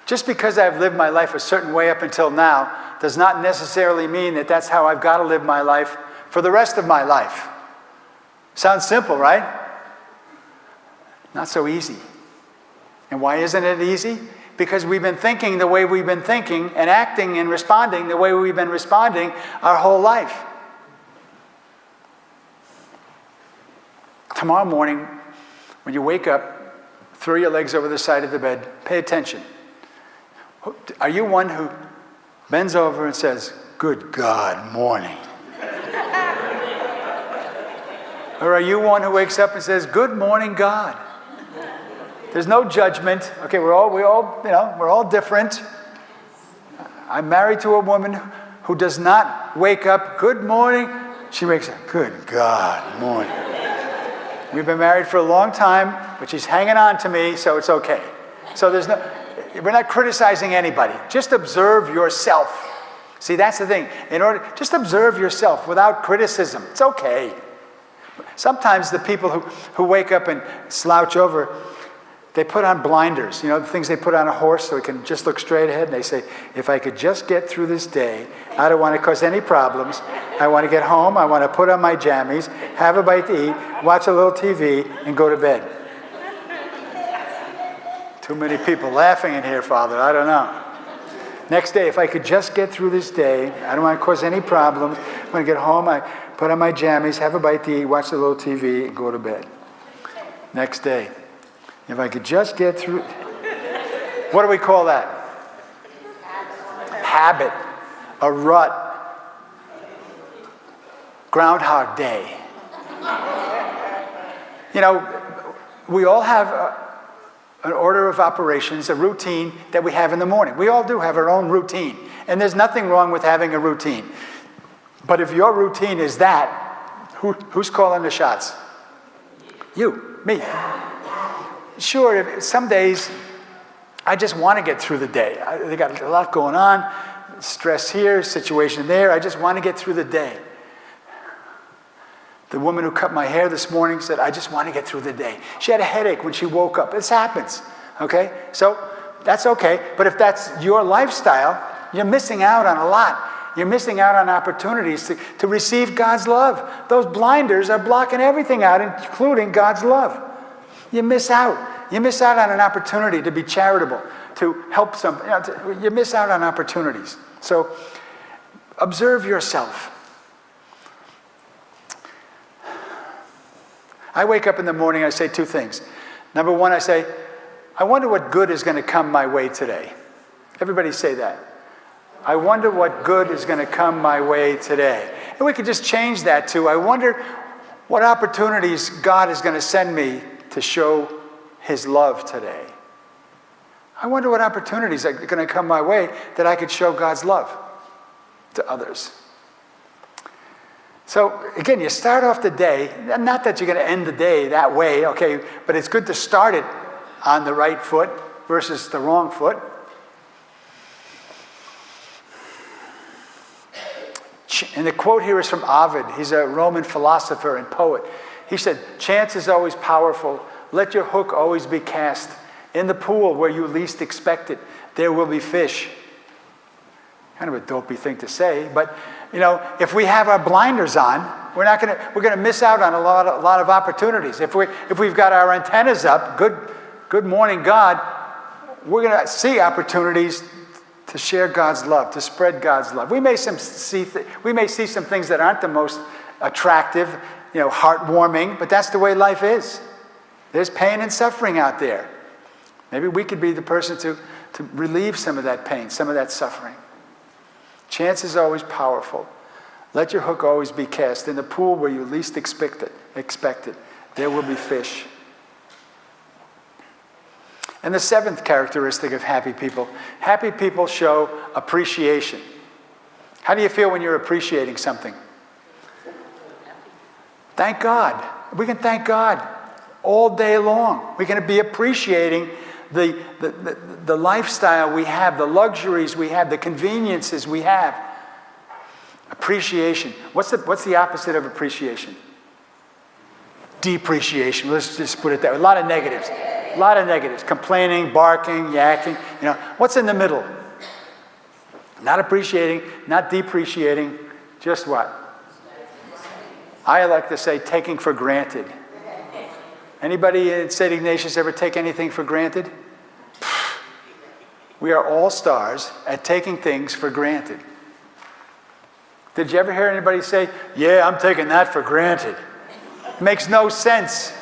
Just because I've lived my life a certain way up until now does not necessarily mean that that's how I've got to live my life for the rest of my life. Sounds simple, right? Not so easy. And why isn't it easy? because we've been thinking the way we've been thinking and acting and responding the way we've been responding our whole life. Tomorrow morning, when you wake up, throw your legs over the side of the bed, pay attention. Are you one who bends over and says, "Good God, morning"? Or are you one who wakes up and says, "Good morning, God"? There's no judgment. Okay, we're all different. I'm married to a woman who does not wake up, "Good morning." She wakes up, "Good God, morning." We've been married for a long time, but she's hanging on to me, so it's okay. So we're not criticizing anybody. Just observe yourself. See, that's the thing. Just observe yourself without criticism. It's okay. Sometimes the people who wake up and slouch over, they put on blinders, the things they put on a horse so it can just look straight ahead. And they say, "If I could just get through this day, I don't want to cause any problems. I want to get home. I want to put on my jammies, have a bite to eat, watch a little TV, and go to bed." Too many people laughing in here, Father. I don't know. Next day, "If I could just get through this day, I don't want to cause any problems. I want to get home, I put on my jammies, have a bite to eat, watch a little TV, and go to bed." Next day, "If I could just get through..." What do we call that? Habit. A rut. Groundhog Day. We all have an order of operations, a routine that we have in the morning. We all do have our own routine. And there's nothing wrong with having a routine. But if your routine is that, who's calling the shots? You, me. Sure, some days I just want to get through the day. They got a lot going on, stress here, situation there. I just want to get through the day. The woman who cut my hair this morning said, "I just want to get through the day." She had a headache when she woke up. This happens, okay? So that's okay. But if that's your lifestyle, you're missing out on a lot. You're missing out on opportunities to receive God's love. Those blinders are blocking everything out, including God's love. You miss out. You miss out on an opportunity to be charitable, to help some. You miss out on opportunities. So observe yourself. I wake up in the morning, I say two things. Number one, I say, "I wonder what good is going to come my way today." Everybody say that. I wonder what good is going to come my way today. And we could just change that to, "I wonder what opportunities God is going to send me to show His love today." I wonder what opportunities are going to come my way that I could show God's love to others. So again, you start off the day, not that you're going to end the day that way, okay, but it's good to start it on the right foot versus the wrong foot. And the quote here is from Ovid. He's a Roman philosopher and poet. He said, "Chance is always powerful. Let your hook always be cast. In the pool where you least expect it, there will be fish." Kind of a dopey thing to say, but if we have our blinders on, we're going to miss out on a lot of opportunities. If we've got our antennas up, good morning, God, we're going to see opportunities to share God's love, to spread God's love. We may see some things that aren't the most attractive, heartwarming, but that's the way life is. There's pain and suffering out there. Maybe we could be the person to relieve some of that pain, some of that suffering. Chance is always powerful. Let your hook always be cast. In the pool where you least expect it, there will be fish. And the seventh characteristic of happy people show appreciation. How do you feel when you're appreciating something? Thank God. We can thank God all day long. We're going to be appreciating the lifestyle we have, the luxuries we have, the conveniences we have. Appreciation. What's the opposite of appreciation? Depreciation. Let's just put it that way. A lot of negatives. Complaining, barking, yakking. What's in the middle? Not appreciating, not depreciating. Just what? I like to say taking for granted. Anybody at St. Ignatius ever take anything for granted? we are all stars at taking things for granted. Did you ever hear anybody say, yeah, I'm taking that for granted? It makes no sense.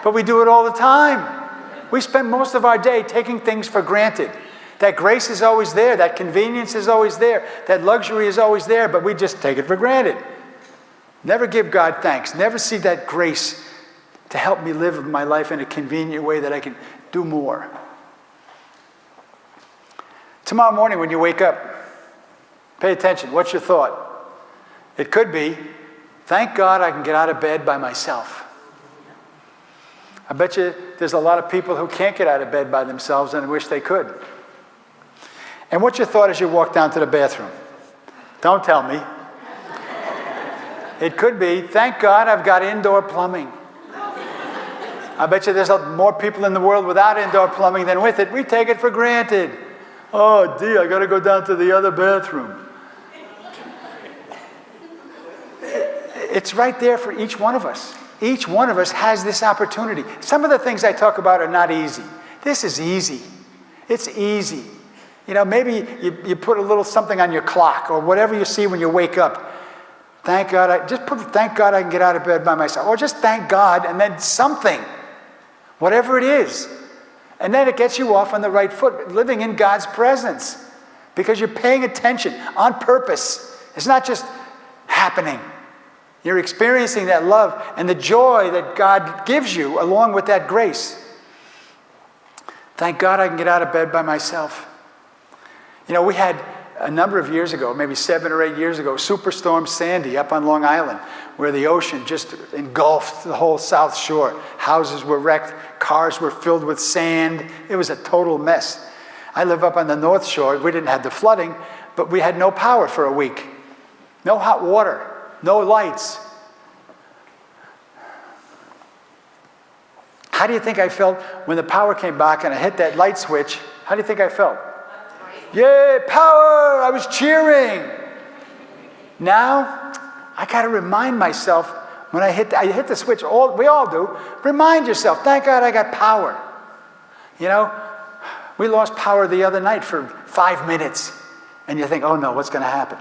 But we do it all the time. We spend most of our day taking things for granted. That grace is always there. That convenience is always there. That luxury is always there, but we just take it for granted. Never give God thanks. Never see that grace to help me live my life in a convenient way that I can do more. Tomorrow morning when you wake up, pay attention. What's your thought? It could be, thank God I can get out of bed by myself. I bet you there's a lot of people who can't get out of bed by themselves and wish they could. And what's your thought as you walk down to the bathroom? Don't tell me. It could be, thank God I've got indoor plumbing. I bet you there's more people in the world without indoor plumbing than with it. We take it for granted. Oh, gee, I got to go down to the other bathroom. It's right there for each one of us. Each one of us has this opportunity. Some of the things I talk about are not easy. This is easy. It's easy. You know, maybe you put a little something on your clock or whatever you see when you wake up. Thank God, thank God I can get out of bed by myself. Or just thank God and then something, whatever it is. And then it gets you off on the right foot, living in God's presence. Because you're paying attention on purpose. It's not just happening. You're experiencing that love and the joy that God gives you along with that grace. Thank God I can get out of bed by myself. You know, we had a number of years ago, maybe 7 or 8 years ago, Superstorm Sandy up on Long Island, where the ocean just engulfed the whole South Shore. Houses were wrecked, cars were filled with sand. It was a total mess. I live up on the North Shore. We didn't have the flooding, but we had no power for a week. No hot water, no lights. How do you think I felt when the power came back and I hit that light switch? How do you think I felt? Yay, power! I was cheering. Now, I got to remind myself when I hit the switch, we all do. Remind yourself, thank God I got power. You know, we lost power the other night for 5 minutes. And you think, oh no, what's going to happen?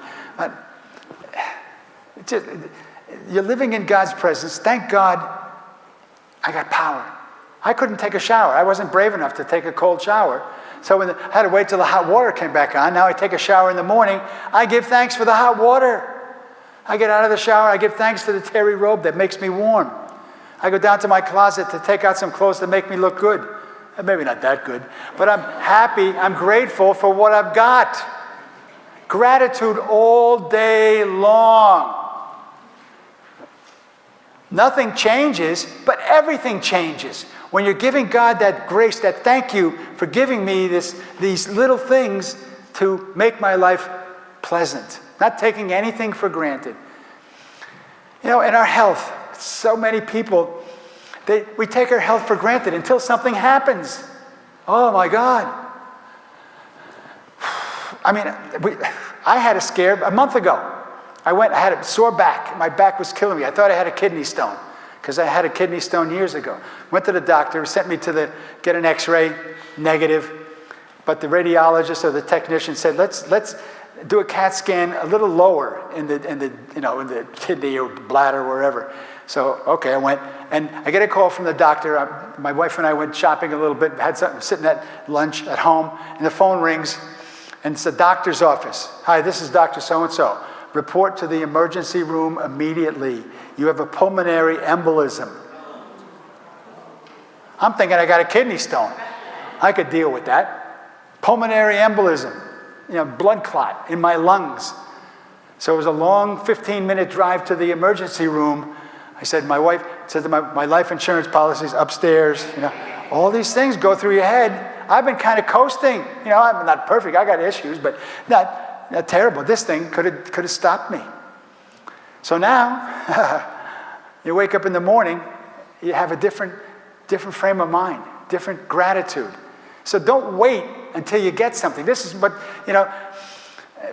You're living in God's presence. Thank God I got power. I couldn't take a shower. I wasn't brave enough to take a cold shower. So I had to wait till the hot water came back on. Now I take a shower in the morning. I give thanks for the hot water. I get out of the shower. I give thanks for the terry robe that makes me warm. I go down to my closet to take out some clothes that make me look good. Maybe not that good, but I'm happy. I'm grateful for what I've got. Gratitude all day long. Nothing changes, but everything changes. When you're giving God that grace, that thank you for giving me these little things to make my life pleasant. Not taking anything for granted. You know, in our health, so many people, we take our health for granted until something happens. Oh my God. I mean, I had a scare a month ago. I had a sore back. My back was killing me. I thought I had a kidney stone because I had a kidney stone years ago. Went to the doctor, sent me to get an x-ray, negative. But the radiologist or the technician said, let's do a CAT scan a little lower in the kidney or bladder or wherever. So, okay, I went. And I get a call from the doctor. My wife and I went shopping a little bit, had something sitting at lunch at home, and the phone rings, and it's the doctor's office. Hi, this is Dr. So-and-so. Report to the emergency room immediately. You have a pulmonary embolism. I'm thinking I got a kidney stone. I could deal with that. Pulmonary embolism, blood clot in my lungs. So it was a long 15-minute drive to the emergency room. I said, my wife said, my life insurance policy's upstairs. All these things go through your head. I've been kind of coasting. I'm not perfect. I got issues, but not terrible. This thing could have stopped me. So now, you wake up in the morning, you have a different frame of mind, different gratitude. So don't wait until you get something. This is what,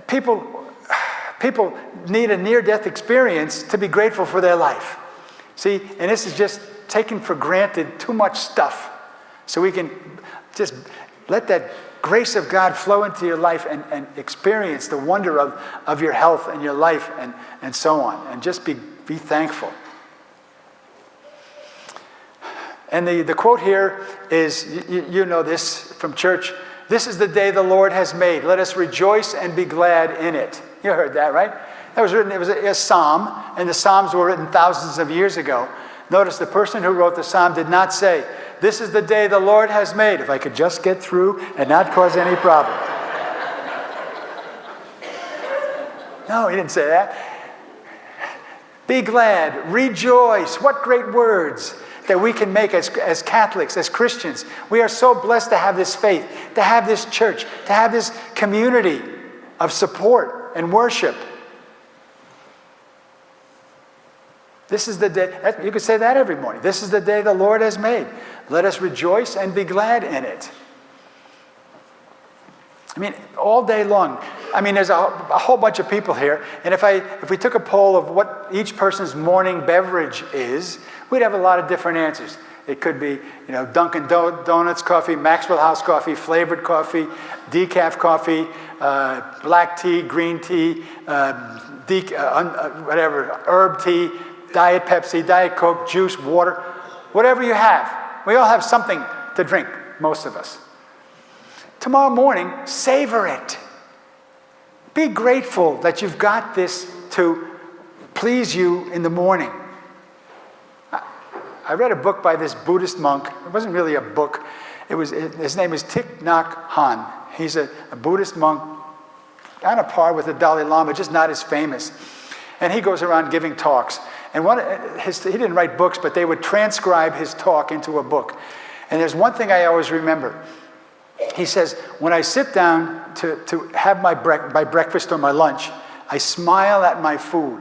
people need a near-death experience to be grateful for their life. See, and this is just taking for granted too much stuff. So we can just let that grace of God flow into your life and experience the wonder of your health and your life and so on. And just be thankful. And the quote here is, you know this from church, "This is the day the Lord has made. Let us rejoice and be glad in it." You heard that, right? That was written, it was a psalm, and the psalms were written thousands of years ago. Notice the person who wrote the psalm did not say, "This is the day the Lord has made," if I could just get through and not cause any problem. No, he didn't say that. Be glad, rejoice. What great words that we can make as Catholics, as Christians. We are so blessed to have this faith, to have this church, to have this community of support and worship. This is the day, you could say that every morning. This is the day the Lord has made. Let us rejoice and be glad in it. I mean, all day long. I mean, there's a whole bunch of people here, and if we took a poll of what each person's morning beverage is, we'd have a lot of different answers. It could be, Dunkin' Donuts coffee, Maxwell House coffee, flavored coffee, decaf coffee, black tea, green tea, whatever, herb tea, Diet Pepsi, Diet Coke, juice, water, whatever you have. We all have something to drink, most of us. Tomorrow morning, savor it. Be grateful that you've got this to please you in the morning. I read a book by this Buddhist monk. It wasn't really a book. His name is Thich Nhat Hanh. He's a Buddhist monk on a par with the Dalai Lama, just not as famous. And he goes around giving talks. And he didn't write books, but they would transcribe his talk into a book. And there's one thing I always remember. He says, when I sit down to have my breakfast or my lunch, I smile at my food.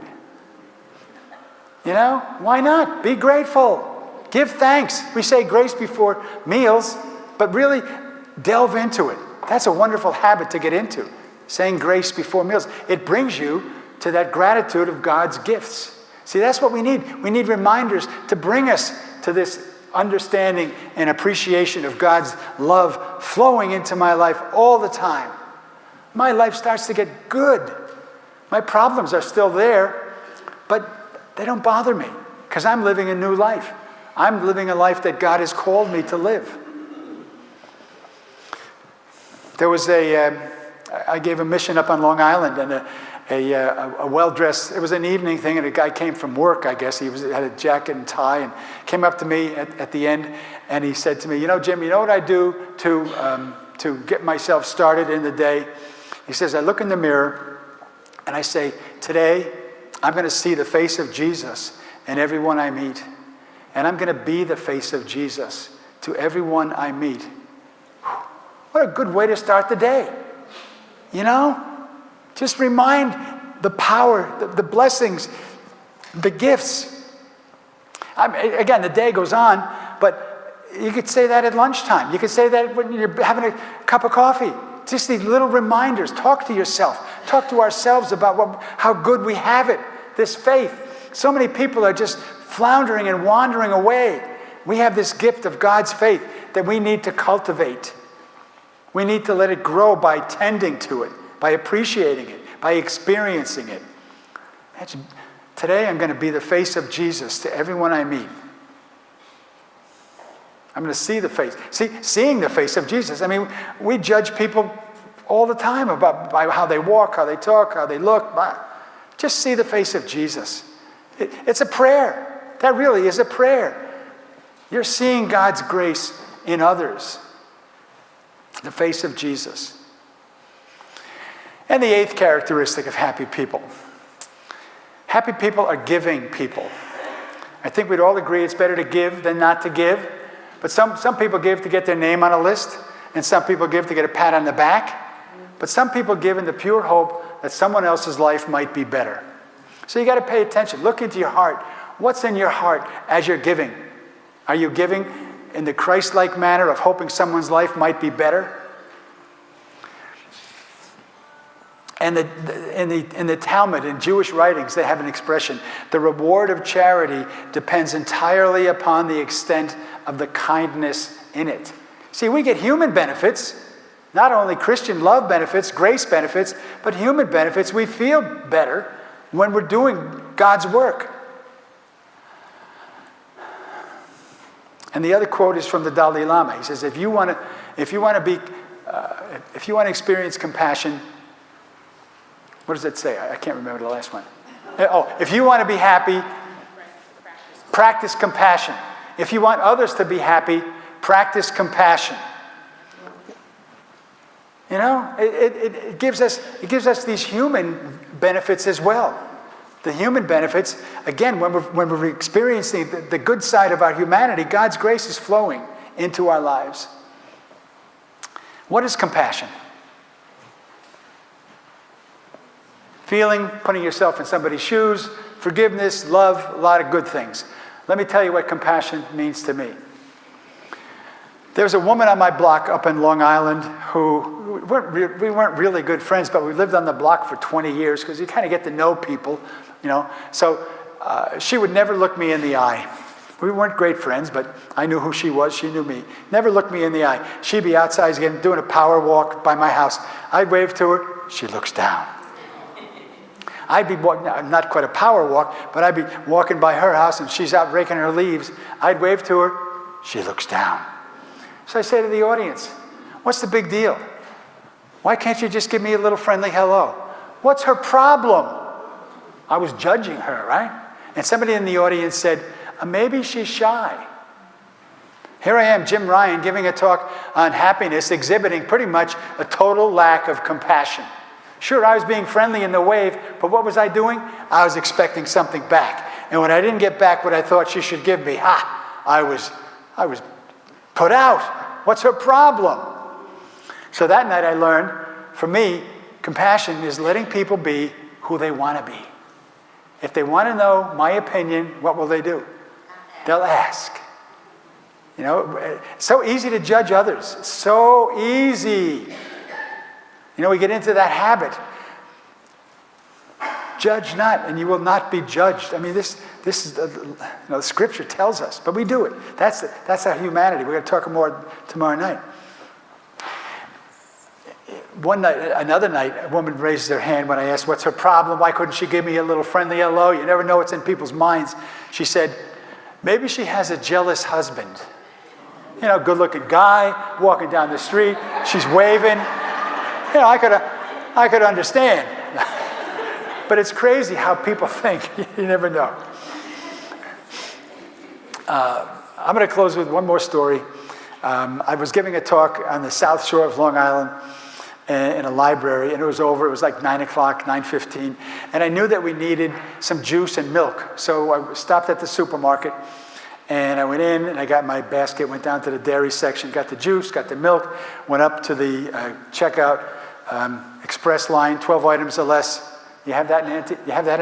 Why not? Be grateful. Give thanks. We say grace before meals, but really delve into it. That's a wonderful habit to get into, saying grace before meals. It brings you to that gratitude of God's gifts. See, that's what we need. We need reminders to bring us to this understanding and appreciation of God's love flowing into my life all the time. My life starts to get good. My problems are still there, but they don't bother me because I'm living a new life. I'm living a life that God has called me to live. There was I gave a mission up on Long Island, and a well-dressed, it was an evening thing, and a guy came from work, I guess. He had a jacket and tie, and came up to me at the end, and he said to me, Jim, you know what I do to get myself started in the day? He says, I look in the mirror, and I say, today, I'm going to see the face of Jesus in everyone I meet. And I'm going to be the face of Jesus to everyone I meet. What a good way to start the day. Just remind the power, the blessings, the gifts. Again, the day goes on, but you could say that at lunchtime. You could say that when you're having a cup of coffee. Just these little reminders. Talk to yourself. Talk to ourselves about how good we have it, this faith. So many people are just floundering and wandering away. We have this gift of God's faith that we need to cultivate. We need to let it grow by tending to it, by appreciating it, by experiencing it. Today I'm going to be the face of Jesus to everyone I meet. I'm going to see the face. Seeing the face of Jesus. I mean, we judge people all the time by how they walk, how they talk, how they look. Just see the face of Jesus. It's a prayer. That really is a prayer. You're seeing God's grace in others. The face of Jesus. And the eighth characteristic of happy people. Happy people are giving people. I think we'd all agree it's better to give than not to give. But some people give to get their name on a list, and some people give to get a pat on the back. But some people give in the pure hope that someone else's life might be better. So you got to pay attention. Look into your heart. What's in your heart as you're giving? Are you giving in the Christ-like manner of hoping someone's life might be better? And in the Talmud, in Jewish writings, they have an expression: the reward of charity depends entirely upon the extent of the kindness in it. See, we get human benefits, Not only Christian love benefits, grace benefits, but human benefits. We feel better when we're doing God's work. And the other quote is from the Dalai Lama. He says, if you want to experience compassion, what does it say? I can't remember the last one. Oh, if you want to be happy, practice compassion. If you want others to be happy, practice compassion. You know, it gives us these human benefits as well. The human benefits, again, when we're experiencing the good side of our humanity, God's grace is flowing into our lives. What is compassion? Feeling, putting yourself in somebody's shoes, forgiveness, love, a lot of good things. Let me tell you what compassion means to me. There's a woman on my block up in Long Island who, we weren't really good friends, but we lived on the block for 20 years because you kind of get to know people, you know. So she would never look me in the eye. We weren't great friends, but I knew who she was. She knew me. Never looked me in the eye. She'd be outside again doing a power walk by my house. I'd wave to her. She looks down. I'd be walking, not quite a power walk, but I'd be walking by her house and she's out raking her leaves. I'd wave to her. She looks down. So I say to the audience, what's the big deal? Why can't you just give me a little friendly hello? What's her problem? I was judging her, right? And somebody in the audience said, maybe she's shy. Here I am, Jim Ryan, giving a talk on happiness, exhibiting pretty much a total lack of compassion. Sure, I was being friendly in the wave, but what was I doing? I was expecting something back. And when I didn't get back what I thought she should give me, I was put out. What's her problem? So that night I learned, for me, compassion is letting people be who they want to be. If they want to know my opinion, what will they do? They'll ask. You know, it's so easy to judge others. So easy. You know, we get into that habit. Judge not, and you will not be judged. I mean, this is, the Scripture tells us, but we do it. That's our humanity. We're going to talk more tomorrow night. Another night, a woman raises her hand when I asked, what's her problem? Why couldn't she give me a little friendly hello? You never know what's in people's minds. She said, maybe she has a jealous husband. You know, good-looking guy, walking down the street. She's waving. You know, I could understand. But it's crazy how people think. You never know. I'm going to close with one more story. I was giving a talk on the South Shore of Long Island in a library, and it was over. It was like 9 o'clock, 9:15. And I knew that we needed some juice and milk. So I stopped at the supermarket, and I went in, and I got my basket, went down to the dairy section, got the juice, got the milk, went up to the checkout express line, 12 items or less. You have that in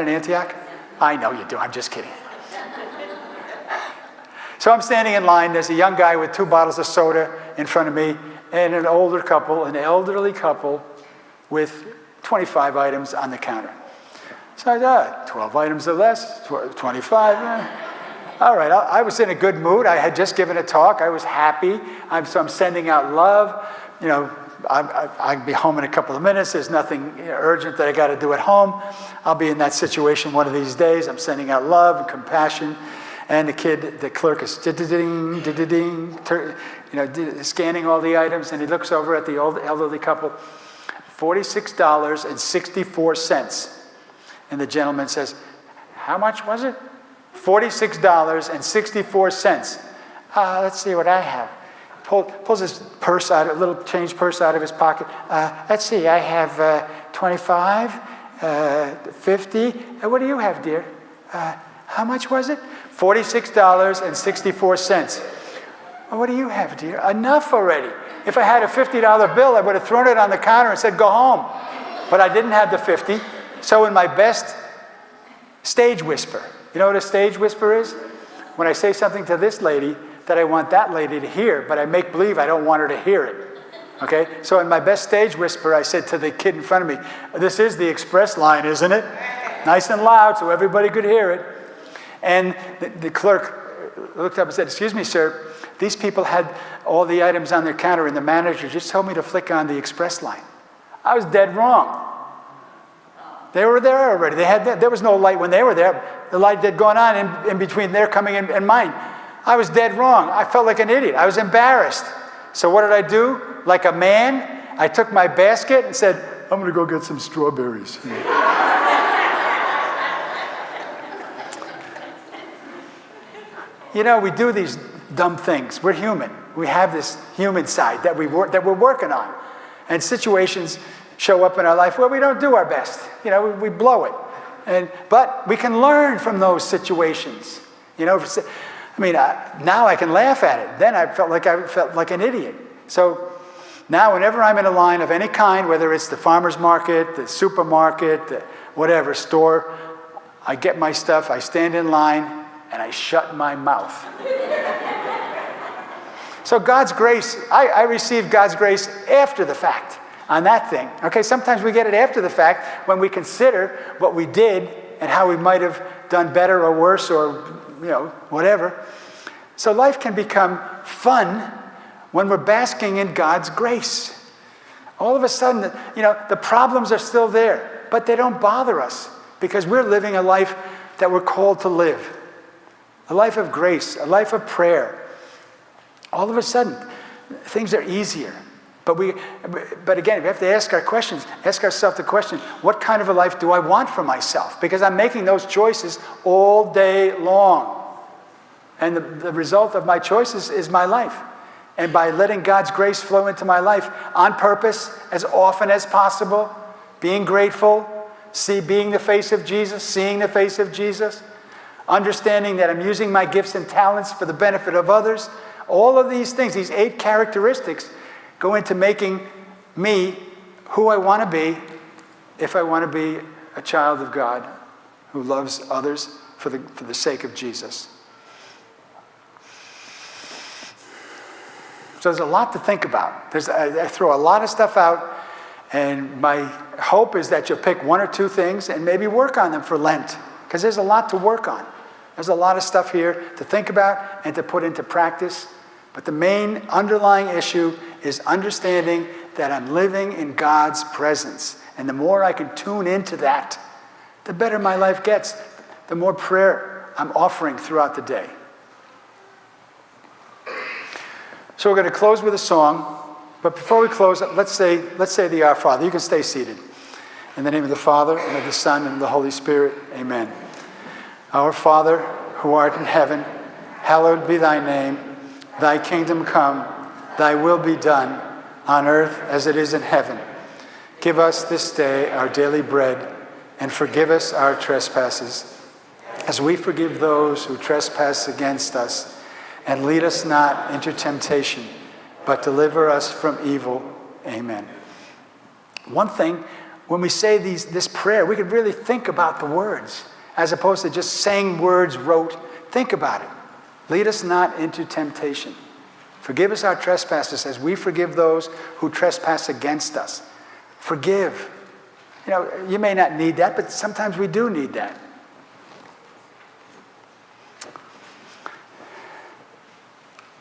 Antioch? I know you do. I'm just kidding. So I'm standing in line. There's a young guy with 2 bottles of soda in front of me, and an elderly couple with 25 items on the counter. So I thought, 12 items or less, 25. All right, I was in a good mood. I had just given a talk. I was happy. So I'm sending out love. You know, I'll be home in a couple of minutes. There's nothing urgent that I got to do at home. I'll be in that situation one of these days. I'm sending out love and compassion. And the clerk is scanning all the items, and he looks over at the old elderly couple, $46.64. And the gentleman says, how much was it? $46.64. Let's see what I have. Pulls his purse out, a little change purse out of his pocket. Let's see, I have 25, 50. What do you have, dear? How much was it? $46.64. Well, what do you have, dear? Enough already. If I had a $50 bill, I would have thrown it on the counter and said, go home. But I didn't have the 50. So in my best stage whisper, you know what a stage whisper is? When I say something to this lady that I want that lady to hear, but I make believe I don't want her to hear it. Okay? So in my best stage whisper, I said to the kid in front of me, this is the express line, isn't it? Nice and loud so everybody could hear it. And the clerk looked up and said, "Excuse me, sir, these people had all the items on their counter and the manager just told me to flick on the express line." I was dead wrong. They were there already. There was no light when they were there. The light had gone on in between their coming and mine. I was dead wrong. I felt like an idiot. I was embarrassed. So what did I do? Like a man, I took my basket and said, "I'm going to go get some strawberries." You know, we do these dumb things. We're human. We have this human side that we're working on. And situations show up in our life where we don't do our best. You know, we blow it. But we can learn from those situations. You know, now I can laugh at it. Then I felt like an idiot. So now whenever I'm in a line of any kind, whether it's the farmer's market, the supermarket, the whatever store, I get my stuff, I stand in line, and I shut my mouth. So God's grace, I received God's grace after the fact on that thing. Okay, sometimes we get it after the fact when we consider what we did and how we might have done better or worse or, whatever. So life can become fun when we're basking in God's grace. All of a sudden, the problems are still there, but they don't bother us because we're living a life that we're called to live. A life of grace, a life of prayer. All of a sudden, things are easier. But again, we have to ask ourselves the question, what kind of a life do I want for myself? Because I'm making those choices all day long. And the result of my choices is my life. And by letting God's grace flow into my life on purpose, as often as possible, being grateful, being the face of Jesus, seeing the face of Jesus, understanding that I'm using my gifts and talents for the benefit of others, all of these things, these 8 characteristics, go into making me who I want to be if I want to be a child of God who loves others for the sake of Jesus. So there's a lot to think about. I throw a lot of stuff out, and my hope is that you'll pick 1 or 2 things and maybe work on them for Lent, because there's a lot to work on. There's a lot of stuff here to think about and to put into practice. But the main underlying issue is understanding that I'm living in God's presence. And the more I can tune into that, the better my life gets, the more prayer I'm offering throughout the day. So we're going to close with a song. But before we close, let's say the Our Father. You can stay seated. In the name of the Father, and of the Son, and of the Holy Spirit, amen. Our Father, who art in heaven, hallowed be thy name. Thy kingdom come, thy will be done, on earth as it is in heaven. Give us this day our daily bread, and forgive us our trespasses, as we forgive those who trespass against us. And lead us not into temptation, but deliver us from evil. Amen. One thing, when we say this prayer, we could really think about the words, as opposed to just saying words rote. Think about it. Lead us not into temptation. Forgive us our trespasses as we forgive those who trespass against us. Forgive. You may not need that, but sometimes we do need that.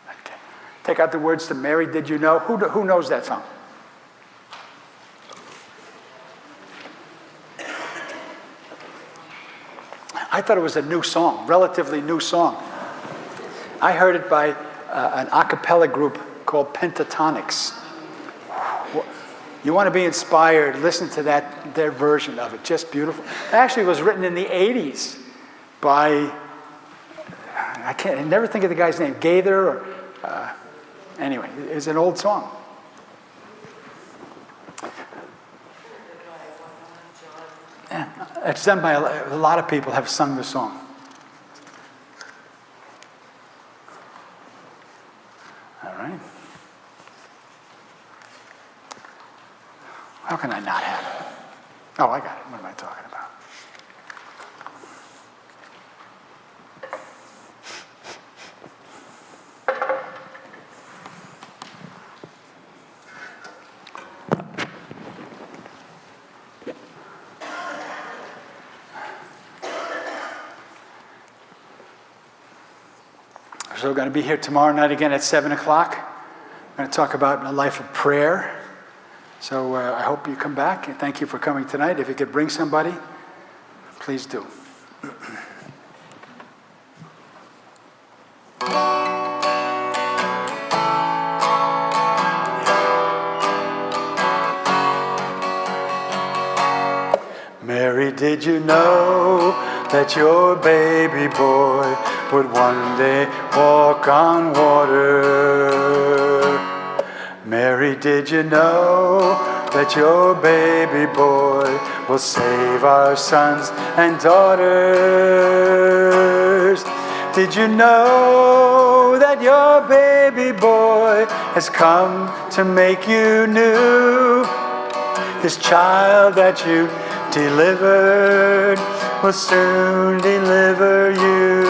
Okay. Take out the words to Mary, Did You Know? Who knows that song? I thought it was a new song, relatively new song. I heard it by an a cappella group called Pentatonics. You want to be inspired, listen to their version of it, just beautiful. It actually was written in the 80s by, I never think of the guy's name, Gaither, anyway, it's an old song. Yeah, it's done by a lot of people have sung the song. All right. How can I not have it? Oh, I got it. What am I talking about? So we're going to be here tomorrow night again at 7 o'clock. We're going to talk about a life of prayer. So I hope you come back, and thank you for coming tonight. If you could bring somebody, please do. Mary, did you know that your baby boy would one day walk on water? Mary, did you know that your baby boy will save our sons and daughters? Did you know that your baby boy has come to make you new? This child that you delivered will soon deliver you.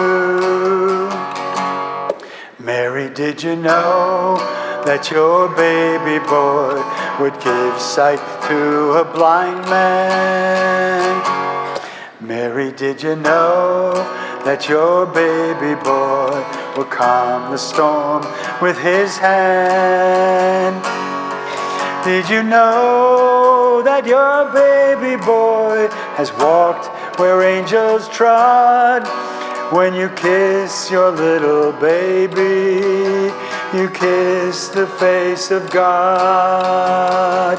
Mary, did you know that your baby boy would give sight to a blind man? Mary, did you know that your baby boy will calm the storm with his hand? Did you know that your baby boy has walked where angels trod? When you kiss your little baby, you kiss the face of God.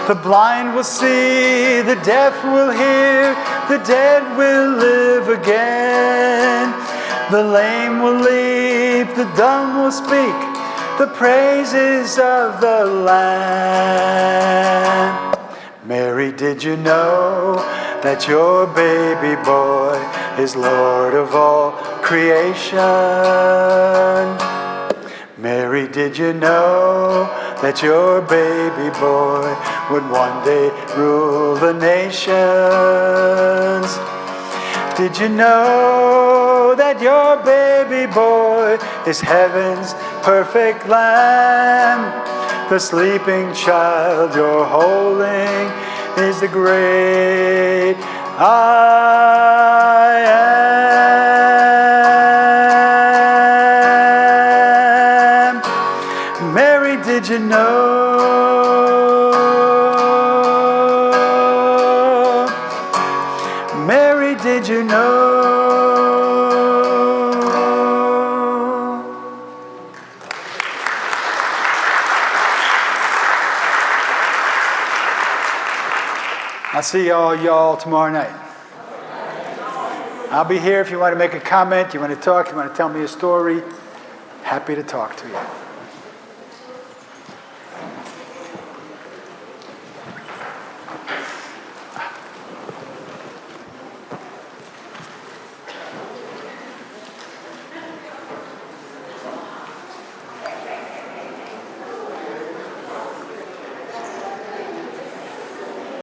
The blind will see, the deaf will hear, the dead will live again. The lame will leap, the dumb will speak, the praises of the Lamb. Mary, did you know that your baby boy is Lord of all creation? Mary, did you know that your baby boy would one day rule the nations? Did you know that your baby boy is heaven's perfect lamb? The sleeping child you're holding is the great I am. Mary, did you know? Mary, did you know? I'll see y'all tomorrow night. I'll be here if you want to make a comment, you want to talk, you want to tell me a story. Happy to talk to you.